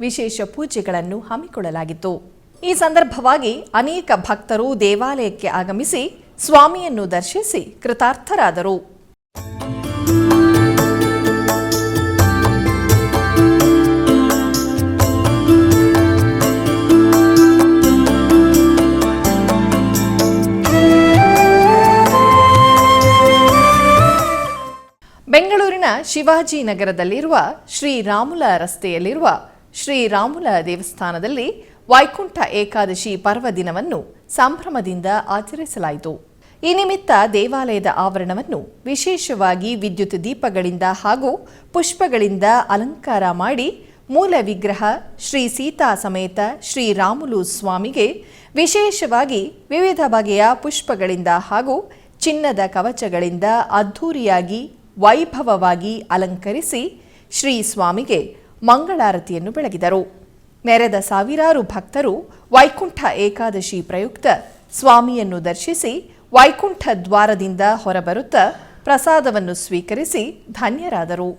ವಿಶೇಷ ಪೂಜೆಗಳನ್ನು ಹಮ್ಮಿಕೊಳ್ಳಲಾಗಿತ್ತು. ಈ ಸಂದರ್ಭವಾಗಿ ಅನೇಕ ಭಕ್ತರು ದೇವಾಲಯಕ್ಕೆ ಆಗಮಿಸಿ ಸ್ವಾಮಿಯನ್ನು ದರ್ಶಿಸಿ ಕೃತಾರ್ಥರಾದರು. ಬೆಂಗಳೂರಿನ ಶಿವಾಜಿನಗರದಲ್ಲಿರುವ ಶ್ರೀರಾಮುಲ ರಸ್ತೆಯಲ್ಲಿರುವ ಶ್ರೀರಾಮುಲ ದೇವಸ್ಥಾನದಲ್ಲಿ ವೈಕುಂಠ ಏಕಾದಶಿ ಪರ್ವದಿನವನ್ನು ಸಂಭ್ರಮದಿಂದ ಆಚರಿಸಲಾಯಿತು. ಈ ನಿಮಿತ್ತ ದೇವಾಲಯದ ಆವರಣವನ್ನು ವಿಶೇಷವಾಗಿ ವಿದ್ಯುತ್ ದೀಪಗಳಿಂದ ಹಾಗೂ ಪುಷ್ಪಗಳಿಂದ ಅಲಂಕಾರ ಮಾಡಿ ಮೂಲ ವಿಗ್ರಹ ಶ್ರೀ ಸೀತಾ ಸಮೇತ ಶ್ರೀರಾಮುಲು ಸ್ವಾಮಿಗೆ ವಿಶೇಷವಾಗಿ ವಿವಿಧ ಬಗೆಯ ಪುಷ್ಪಗಳಿಂದ ಹಾಗೂ ಚಿನ್ನದ ಕವಚಗಳಿಂದ ಅದ್ಧೂರಿಯಾಗಿ ವೈಭವವಾಗಿ ಅಲಂಕರಿಸಿ ಶ್ರೀ ಸ್ವಾಮಿಗೆ ಮಂಗಳಾರತಿಯನ್ನು ಬೆಳಗಿದರು. ನೆರೆದ ಸಾವಿರಾರು ಭಕ್ತರು ವೈಕುಂಠ ಏಕಾದಶಿ ಪ್ರಯುಕ್ತ ಸ್ವಾಮಿಯನ್ನು ದರ್ಶಿಸಿ ವೈಕುಂಠ ದ್ವಾರದಿಂದ ಹೊರಬರುತ್ತಾ ಪ್ರಸಾದವನ್ನು ಸ್ವೀಕರಿಸಿ ಧನ್ಯರಾದರು.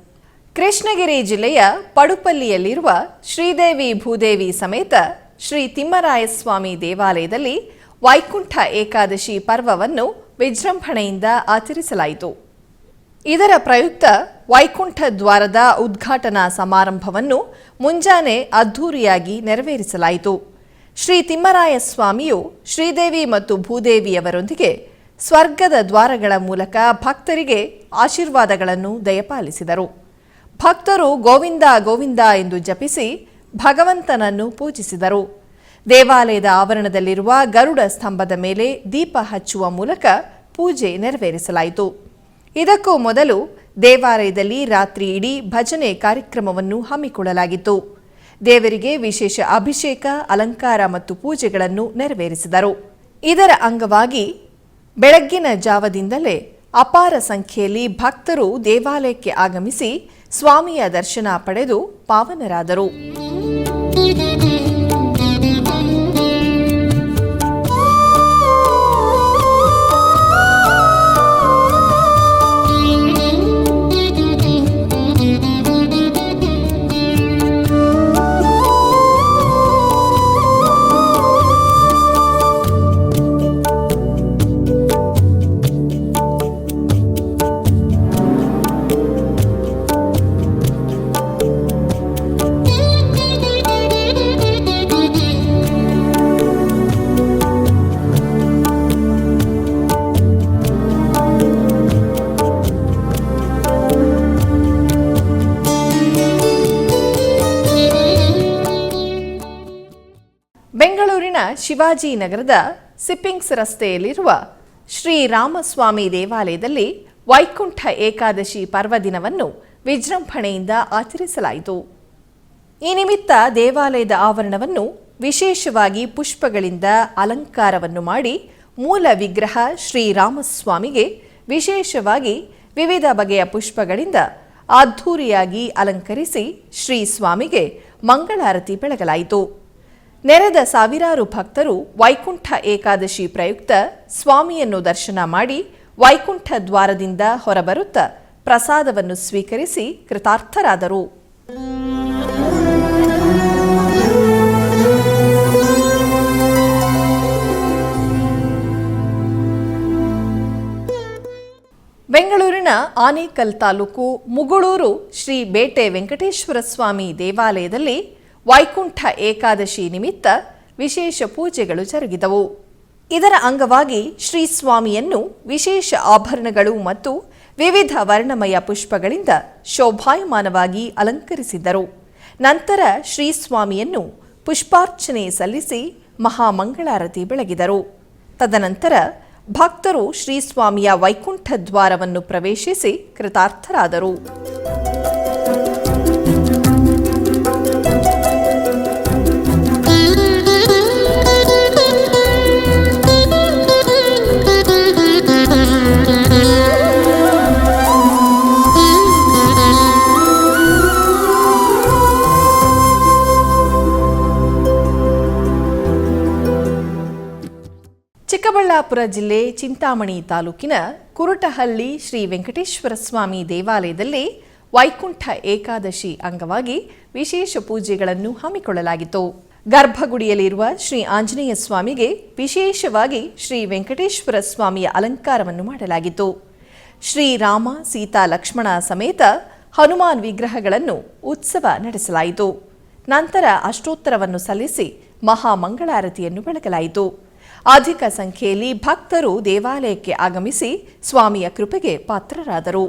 ಕೃಷ್ಣಗಿರಿ ಜಿಲ್ಲೆಯ ಪಡುಪಲ್ಲಿಯಲ್ಲಿರುವ ಶ್ರೀದೇವಿ ಭೂದೇವಿ ಸಮೇತ ಶ್ರೀ ತಿಮ್ಮರಾಯಸ್ವಾಮಿ ದೇವಾಲಯದಲ್ಲಿ ವೈಕುಂಠ ಏಕಾದಶಿ ಪರ್ವವನ್ನು ವಿಜೃಂಭಣೆಯಿಂದ ಆಚರಿಸಲಾಯಿತು. ಇದರ ಪ್ರಯುಕ್ತ ವೈಕುಂಠ ದ್ವಾರದ ಉದ್ಘಾಟನಾ ಸಮಾರಂಭವನ್ನು ಮುಂಜಾನೆ ಅದ್ಧೂರಿಯಾಗಿ ನೆರವೇರಿಸಲಾಯಿತು. ಶ್ರೀ ತಿಮ್ಮರಾಯ ಸ್ವಾಮಿಯು ಶ್ರೀದೇವಿ ಮತ್ತು ಭೂದೇವಿಯವರೊಂದಿಗೆ ಸ್ವರ್ಗದ ದ್ವಾರಗಳ ಮೂಲಕ ಭಕ್ತರಿಗೆ ಆಶೀರ್ವಾದಗಳನ್ನು ದಯಪಾಲಿಸಿದರು. ಭಕ್ತರು ಗೋವಿಂದ ಗೋವಿಂದ ಎಂದು ಜಪಿಸಿ ಭಗವಂತನನ್ನು ಪೂಜಿಸಿದರು. ದೇವಾಲಯದ ಆವರಣದಲ್ಲಿರುವ ಗರುಡ ಸ್ತಂಭದ ಮೇಲೆ ದೀಪ ಹಚ್ಚುವ ಮೂಲಕ ಪೂಜೆ ನೆರವೇರಿಸಲಾಯಿತು. ಇದಕ್ಕೂ ಮೊದಲು ದೇವಾಲಯದಲ್ಲಿ ರಾತ್ರಿ ಇಡೀ ಭಜನೆ ಕಾರ್ಯಕ್ರಮವನ್ನು ಹಮ್ಮಿಕೊಳ್ಳಲಾಗಿತ್ತು. ದೇವರಿಗೆ ವಿಶೇಷ ಅಭಿಷೇಕ, ಅಲಂಕಾರ ಮತ್ತು ಪೂಜೆಗಳನ್ನು ನೆರವೇರಿಸಿದರು. ಇದರ ಅಂಗವಾಗಿ ಬೆಳಗ್ಗಿನ ಜಾವದಿಂದಲೇ ಅಪಾರ ಸಂಖ್ಯೆಯಲ್ಲಿ ಭಕ್ತರು ದೇವಾಲಯಕ್ಕೆ ಆಗಮಿಸಿ ಸ್ವಾಮಿಯ ದರ್ಶನ ಪಡೆದು ಪಾವನರಾದರು. ಬೆಂಗಳೂರಿನ ಶಿವಾಜಿನಗರದ ಸಿಪ್ಪಿಂಗ್ಸ್ ರಸ್ತೆಯಲ್ಲಿರುವ ಶ್ರೀರಾಮಸ್ವಾಮಿ ದೇವಾಲಯದಲ್ಲಿ ವೈಕುಂಠ ಏಕಾದಶಿ ಪರ್ವದಿನವನ್ನು ವಿಜೃಂಭಣೆಯಿಂದ ಆಚರಿಸಲಾಯಿತು. ಈ ನಿಮಿತ್ತ ದೇವಾಲಯದ ಆವರಣವನ್ನು ವಿಶೇಷವಾಗಿ ಪುಷ್ಪಗಳಿಂದ ಅಲಂಕಾರವನ್ನು ಮಾಡಿ ಮೂಲ ವಿಗ್ರಹ ಶ್ರೀರಾಮಸ್ವಾಮಿಗೆ ವಿಶೇಷವಾಗಿ ವಿವಿಧ ಬಗೆಯ ಪುಷ್ಪಗಳಿಂದ ಅದ್ಧೂರಿಯಾಗಿ ಅಲಂಕರಿಸಿ ಶ್ರೀ ಸ್ವಾಮಿಗೆ ಮಂಗಳಾರತಿ ಬೆಳಗಲಾಯಿತು. ನೆರೆದ ಸಾವಿರಾರು ಭಕ್ತರು ವೈಕುಂಠ ಏಕಾದಶಿ ಪ್ರಯುಕ್ತ ಸ್ವಾಮಿಯನ್ನು ದರ್ಶನ ಮಾಡಿ ವೈಕುಂಠ ದ್ವಾರದಿಂದ ಹೊರಬರುತ್ತಾ ಪ್ರಸಾದವನ್ನು ಸ್ವೀಕರಿಸಿ ಕೃತಾರ್ಥರಾದರು. ಬೆಂಗಳೂರಿನ ಆನೇಕಲ್ ತಾಲೂಕು ಮುಗುಳೂರು ಶ್ರೀ ಬೇಟೆ ವೆಂಕಟೇಶ್ವರ ಸ್ವಾಮಿ ದೇವಾಲಯದಲ್ಲಿ ವೈಕುಂಠ ಏಕಾದಶಿ ನಿಮಿತ್ತ ವಿಶೇಷ ಪೂಜೆಗಳು ಜರುಗಿದವು. ಇದರ ಅಂಗವಾಗಿ ಶ್ರೀ ಸ್ವಾಮಿಯನ್ನು ವಿಶೇಷ ಆಭರಣಗಳು ಮತ್ತು ವಿವಿಧ ವರ್ಣಮಯ ಪುಷ್ಪಗಳಿಂದ ಶೋಭಾಯಮಾನವಾಗಿ ಅಲಂಕರಿಸಿದ್ದರು. ನಂತರ ಶ್ರೀ ಸ್ವಾಮಿಯನ್ನು ಪುಷ್ಪಾರ್ಚನೆ ಸಲ್ಲಿಸಿ ಮಹಾಮಂಗಳಾರತಿ ಬೆಳಗಿದರು. ತದನಂತರ ಭಕ್ತರು ಶ್ರೀ ಸ್ವಾಮಿಯ ವೈಕುಂಠ ದ್ವಾರವನ್ನು ಪ್ರವೇಶಿಸಿ ಕೃತಾರ್ಥರಾದರು. ಚಿಕ್ಕಬಳ್ಳಾಪುರ ಜಿಲ್ಲೆ ಚಿಂತಾಮಣಿ ತಾಲೂಕಿನ ಕುರುಟಹಳ್ಳಿ ಶ್ರೀ ವೆಂಕಟೇಶ್ವರ ಸ್ವಾಮಿ ದೇವಾಲಯದಲ್ಲಿ ವೈಕುಂಠ ಏಕಾದಶಿ ಅಂಗವಾಗಿ ವಿಶೇಷ ಪೂಜೆಗಳನ್ನು ಹಮ್ಮಿಕೊಳ್ಳಲಾಗಿತ್ತು. ಗರ್ಭಗುಡಿಯಲ್ಲಿರುವ ಶ್ರೀ ಆಂಜನೇಯ ಸ್ವಾಮಿಗೆ ವಿಶೇಷವಾಗಿ ಶ್ರೀ ವೆಂಕಟೇಶ್ವರ ಸ್ವಾಮಿಯ ಅಲಂಕಾರವನ್ನು ಮಾಡಲಾಗಿತ್ತು. ಶ್ರೀರಾಮ, ಸೀತಾ, ಲಕ್ಷ್ಮಣ ಸಮೇತ ಹನುಮಾನ್ ವಿಗ್ರಹಗಳನ್ನು ಉತ್ಸವ ನಡೆಸಲಾಯಿತು. ನಂತರ ಅಷ್ಟೋತ್ತರವನ್ನು ಸಲ್ಲಿಸಿ ಮಹಾಮಂಗಳಾರತಿಯನ್ನು ಬೆಳಗಲಾಯಿತು. ಅಧಿಕ ಸಂಖ್ಯೆಯಲ್ಲಿ ಭಕ್ತರು ದೇವಾಲಯಕ್ಕೆ ಆಗಮಿಸಿ ಸ್ವಾಮಿಯ ಕೃಪೆಗೆ ಪಾತ್ರರಾದರು.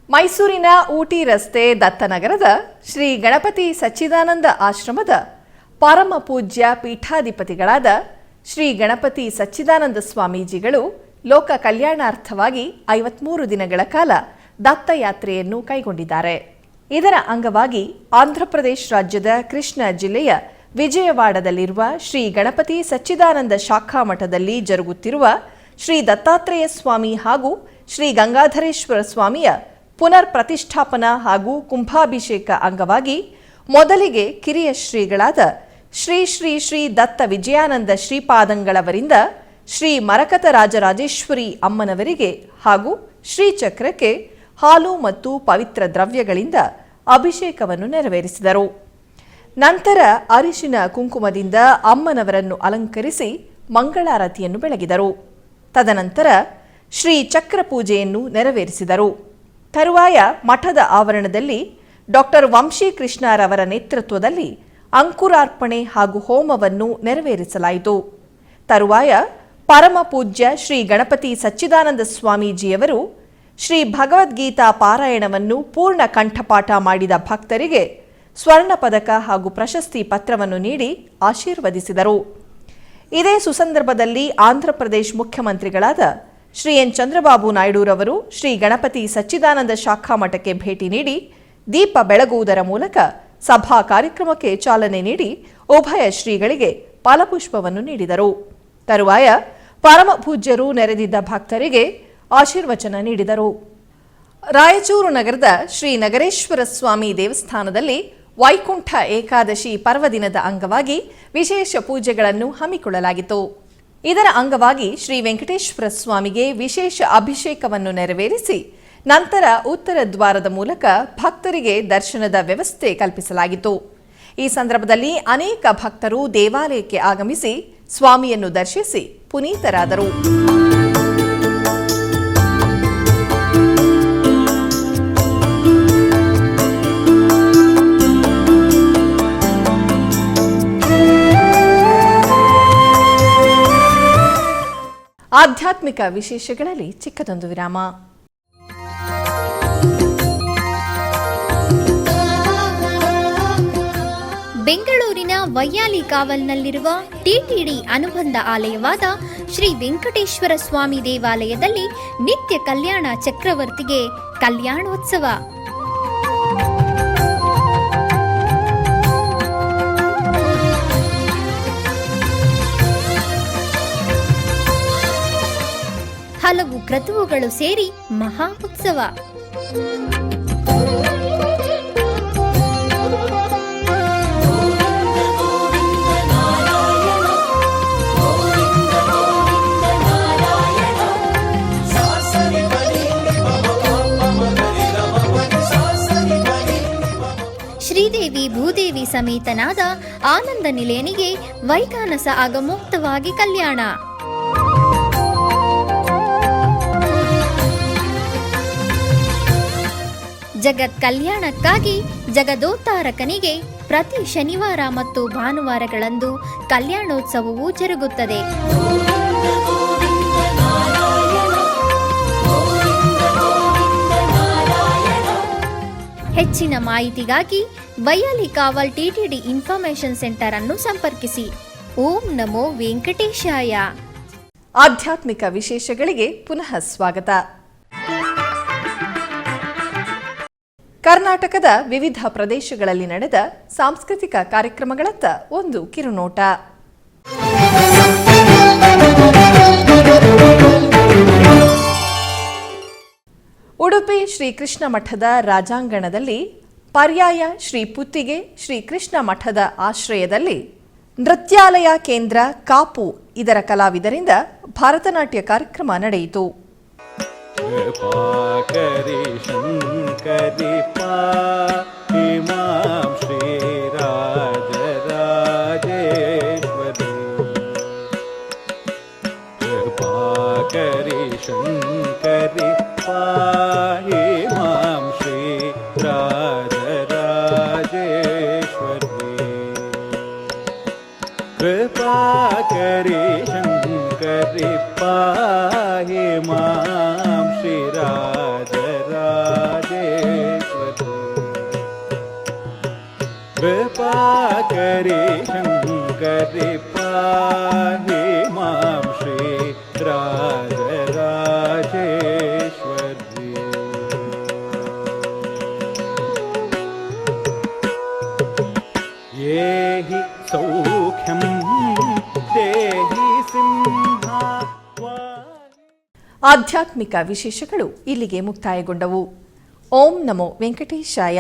ಮೈಸೂರಿನ ಊಟಿ ರಸ್ತೆ ದತ್ತನಗರದ ಶ್ರೀ ಗಣಪತಿ ಸಚ್ಚಿದಾನಂದ ಆಶ್ರಮದ ಪರಮ ಪೂಜ್ಯ ಪೀಠಾಧಿಪತಿಗಳಾದ ಶ್ರೀ ಗಣಪತಿ ಸಚ್ಚಿದಾನಂದ ಸ್ವಾಮೀಜಿಗಳು ಲೋಕ ಕಲ್ಯಾಣಾರ್ಥವಾಗಿ 53 ದಿನಗಳ ಕಾಲ ದತ್ತಯಾತ್ರೆಯನ್ನು ಕೈಗೊಂಡಿದ್ದಾರೆ. ಇದರ ಅಂಗವಾಗಿ ಆಂಧ್ರಪ್ರದೇಶ ರಾಜ್ಯದ ಕೃಷ್ಣ ಜಿಲ್ಲೆಯ ವಿಜಯವಾಡದಲ್ಲಿರುವ ಶ್ರೀ ಗಣಪತಿ ಸಚ್ಚಿದಾನಂದ ಶಾಖಾ ಮಠದಲ್ಲಿ ಜರುಗುತ್ತಿರುವ ಶ್ರೀ ದತ್ತಾತ್ರೇಯ ಸ್ವಾಮಿ ಹಾಗೂ ಶ್ರೀ ಗಂಗಾಧರೇಶ್ವರ ಸ್ವಾಮಿಯ ಪುನರ್ ಪ್ರತಿಷ್ಠಾಪನಾ ಹಾಗೂ ಕುಂಭಾಭಿಷೇಕ ಅಂಗವಾಗಿ ಮೊದಲಿಗೆ ಕಿರಿಯ ಶ್ರೀಗಳಾದ ಶ್ರೀ ಶ್ರೀ ಶ್ರೀ ದತ್ತ ವಿಜಯಾನಂದ ಶ್ರೀಪಾದಂಗಳವರಿಂದ ಶ್ರೀ ಮರಕತ ರಾಜರಾಜೇಶ್ವರಿ ಅಮ್ಮನವರಿಗೆ ಹಾಗೂ ಶ್ರೀಚಕ್ರಕ್ಕೆ ಹಾಲು ಮತ್ತು ಪವಿತ್ರ ದ್ರವ್ಯಗಳಿಂದ ಅಭಿಷೇಕವನ್ನು ನೆರವೇರಿಸಿದರು. ನಂತರ ಅರಿಶಿನ ಕುಂಕುಮದಿಂದ ಅಮ್ಮನವರನ್ನು ಅಲಂಕರಿಸಿ ಮಂಗಳಾರತಿಯನ್ನು ಬೆಳಗಿದರು. ತದನಂತರ ಶ್ರೀ ಚಕ್ರ ಪೂಜೆಯನ್ನು ನೆರವೇರಿಸಿದರು. ತರುವಾಯ ಮಠದ ಆವರಣದಲ್ಲಿ ಡಾಕ್ಟರ್ ವಂಶಿ ಕೃಷ್ಣರವರ ನೇತೃತ್ವದಲ್ಲಿ ಅಂಕುರಾರ್ಪಣೆ ಹಾಗೂ ಹೋಮವನ್ನು ನೆರವೇರಿಸಲಾಯಿತು. ತರುವಾಯ ಪರಮ ಪೂಜ್ಯ ಶ್ರೀ ಗಣಪತಿ ಸಚ್ಚಿದಾನಂದ ಸ್ವಾಮೀಜಿಯವರು ಶ್ರೀ ಭಗವದ್ಗೀತಾ ಪಾರಾಯಣವನ್ನು ಪೂರ್ಣ ಕಂಠಪಾಠ ಮಾಡಿದ ಭಕ್ತರಿಗೆ ಸ್ವರ್ಣ ಪದಕ ಹಾಗೂ ಪ್ರಶಸ್ತಿ ಪತ್ರವನ್ನು ನೀಡಿ ಆಶೀರ್ವದಿಸಿದರು. ಇದೇ ಸುಸಂದರ್ಭದಲ್ಲಿ ಆಂಧ್ರಪ್ರದೇಶ ಮುಖ್ಯಮಂತ್ರಿಗಳಾದ ಶ್ರೀ ಎನ್ ಚಂದ್ರಬಾಬು ನಾಯ್ಡುರವರು ಶ್ರೀ ಗಣಪತಿ ಸಚ್ಚಿದಾನಂದ ಶಾಖಾ ಮಠಕ್ಕೆ ಭೇಟಿ ನೀಡಿ ದೀಪ ಬೆಳಗುವುದರ ಮೂಲಕ ಸಭಾ ಕಾರ್ಯಕ್ರಮಕ್ಕೆ ಚಾಲನೆ ನೀಡಿ ಉಭಯ ಶ್ರೀಗಳಿಗೆ ಫಲಪುಷ್ಪವನ್ನು ನೀಡಿದರು. ತರುವಾಯ ಪರಮ ಪೂಜ್ಯರು ನೆರೆದಿದ್ದ ಭಕ್ತರಿಗೆ ಆಶೀರ್ವಚನ ನೀಡಿದರು. ರಾಯಚೂರು ನಗರದ ಶ್ರೀ ನಗರೇಶ್ವರ ಸ್ವಾಮಿ ದೇವಸ್ಥಾನದಲ್ಲಿ ವೈಕುಂಠ ಏಕಾದಶಿ ಪರ್ವದಿನದ ಅಂಗವಾಗಿ ವಿಶೇಷ ಪೂಜೆಗಳನ್ನು ಹಮ್ಮಿಕೊಳ್ಳಲಾಗಿತ್ತು. ಇದರ ಅಂಗವಾಗಿ ಶ್ರೀ ವೆಂಕಟೇಶ್ವರ ಸ್ವಾಮಿಗೆ ವಿಶೇಷ ಅಭಿಷೇಕವನ್ನು ನೆರವೇರಿಸಿ ನಂತರ ಉತ್ತರ ದ್ವಾರದ ಮೂಲಕ ಭಕ್ತರಿಗೆ ದರ್ಶನದ ವ್ಯವಸ್ಥೆ ಕಲ್ಪಿಸಲಾಗಿತ್ತು. ಈ ಸಂದರ್ಭದಲ್ಲಿ ಅನೇಕ ಭಕ್ತರು ದೇವಾಲಯಕ್ಕೆ ಆಗಮಿಸಿ ಸ್ವಾಮಿಯನ್ನು ದರ್ಶಿಸಿ ಪುನೀತರಾದರು. ಆಧ್ಯಾತ್ಮಿಕ ವಿಶೇಷಗಳಲ್ಲಿ ಚಿಕ್ಕದೊಂದು ವಿರಾಮ. ಬೆಂಗಳೂರಿನ ವೈಯಾಲಿ ಕಾವಲ್ನಲ್ಲಿರುವ ಟಿಟಿಡಿ ಅನುಬಂಧ ಆಲಯವಾದ ಶ್ರೀ ವೆಂಕಟೇಶ್ವರ ಸ್ವಾಮಿ ದೇವಾಲಯದಲ್ಲಿ ನಿತ್ಯ ಕಲ್ಯಾಣ ಚಕ್ರವರ್ತಿಗೆ ಕಲ್ಯಾಣೋತ್ಸವ. ಹಲವು ಕ್ರತುವುಗಳು ಸೇರಿ ಮಹಾ ಉತ್ಸವ. ಶ್ರೀದೇವಿ ಭೂದೇವಿ ಸಮೇತನಾದ ಆನಂದ ನಿಲಯನಿಗೆ ವೈಖಾನಸ ಆಗಮೋಕ್ತವಾಗಿ ಕಲ್ಯಾಣ. ಜಗತ್ ಕಲ್ಯಾಣಕ್ಕಾಗಿ ಜಗದೋತ್ತಾರಕನಿಗೆ ಪ್ರತಿ ಶನಿವಾರ ಮತ್ತು ಭಾನುವಾರಗಳಂದು ಕಲ್ಯಾಣೋತ್ಸವವು ಜರುಗುತ್ತದೆ. ಹೆಚ್ಚಿನ ಮಾಹಿತಿಗಾಗಿ ವೈಯಾಲಿ ಕಾವಲ್ ಟಿಟಿಡಿ ಇನ್ಫಾರ್ಮೇಶನ್ ಸೆಂಟರ್ ಅನ್ನು ಸಂಪರ್ಕಿಸಿ. ಓಂ ನಮೋ ವೆಂಕಟೇಶಾಯ. ಆಧ್ಯಾತ್ಮಿಕ ವಿಶೇಷಗಳಿಗೆ ಪುನಃ ಸ್ವಾಗತ. ಕರ್ನಾಟಕದ ವಿವಿಧ ಪ್ರದೇಶಗಳಲ್ಲಿ ನಡೆದ ಸಾಂಸ್ಕೃತಿಕ ಕಾರ್ಯಕ್ರಮಗಳತ್ತ ಒಂದು ಕಿರುನೋಟ. ಉಡುಪಿ ಶ್ರೀಕೃಷ್ಣ ಮಠದ ರಾಜಾಂಗಣದಲ್ಲಿ ಪರ್ಯಾಯ ಶ್ರೀ ಪುತ್ತಿಗೆ ಶ್ರೀಕೃಷ್ಣ ಮಠದ ಆಶ್ರಯದಲ್ಲಿ ನೃತ್ಯಾಲಯ ಕೇಂದ್ರ ಕಾಪು ಇದರ ಕಲಾವಿದರಿಂದ ಭರತನಾಟ್ಯ ಕಾರ್ಯಕ್ರಮ ನಡೆಯಿತು. ಕರಿ ಶಂಕರಿ ಪಾಂ ಶ್ರೀ ರಾಜರಾಜೇಶ್ವರಿ ಕರಿ ಶಂಕರಿ ಪಾಂ ಶ್ರೀ ರಾಜರಾಜೇಶ್ವರಿ ಕೃಪಾ ಕರಿ ಶಂಕರಿ ಪಾಂ ಶ್ರೀ ರಾಜರಾಜೇಶ್ವರಿ ಕೃಪಾ ಕರಿ ಶಂಕರಿ ಪಾಂ ಶ್ರೀ ರಾಜರಾಜೇಶ್ವರಿ. येहि सौख्यं देहि सिंहावानि। ಆಧ್ಯಾತ್ಮಿಕ ವಿಶೇಷಗಳು ಇಲ್ಲಿಗೆ ಮುಕ್ತಾಯಗೊಂಡವು. ಓಂ ನಮೋ ವೆಂಕಟೇಶಾಯ.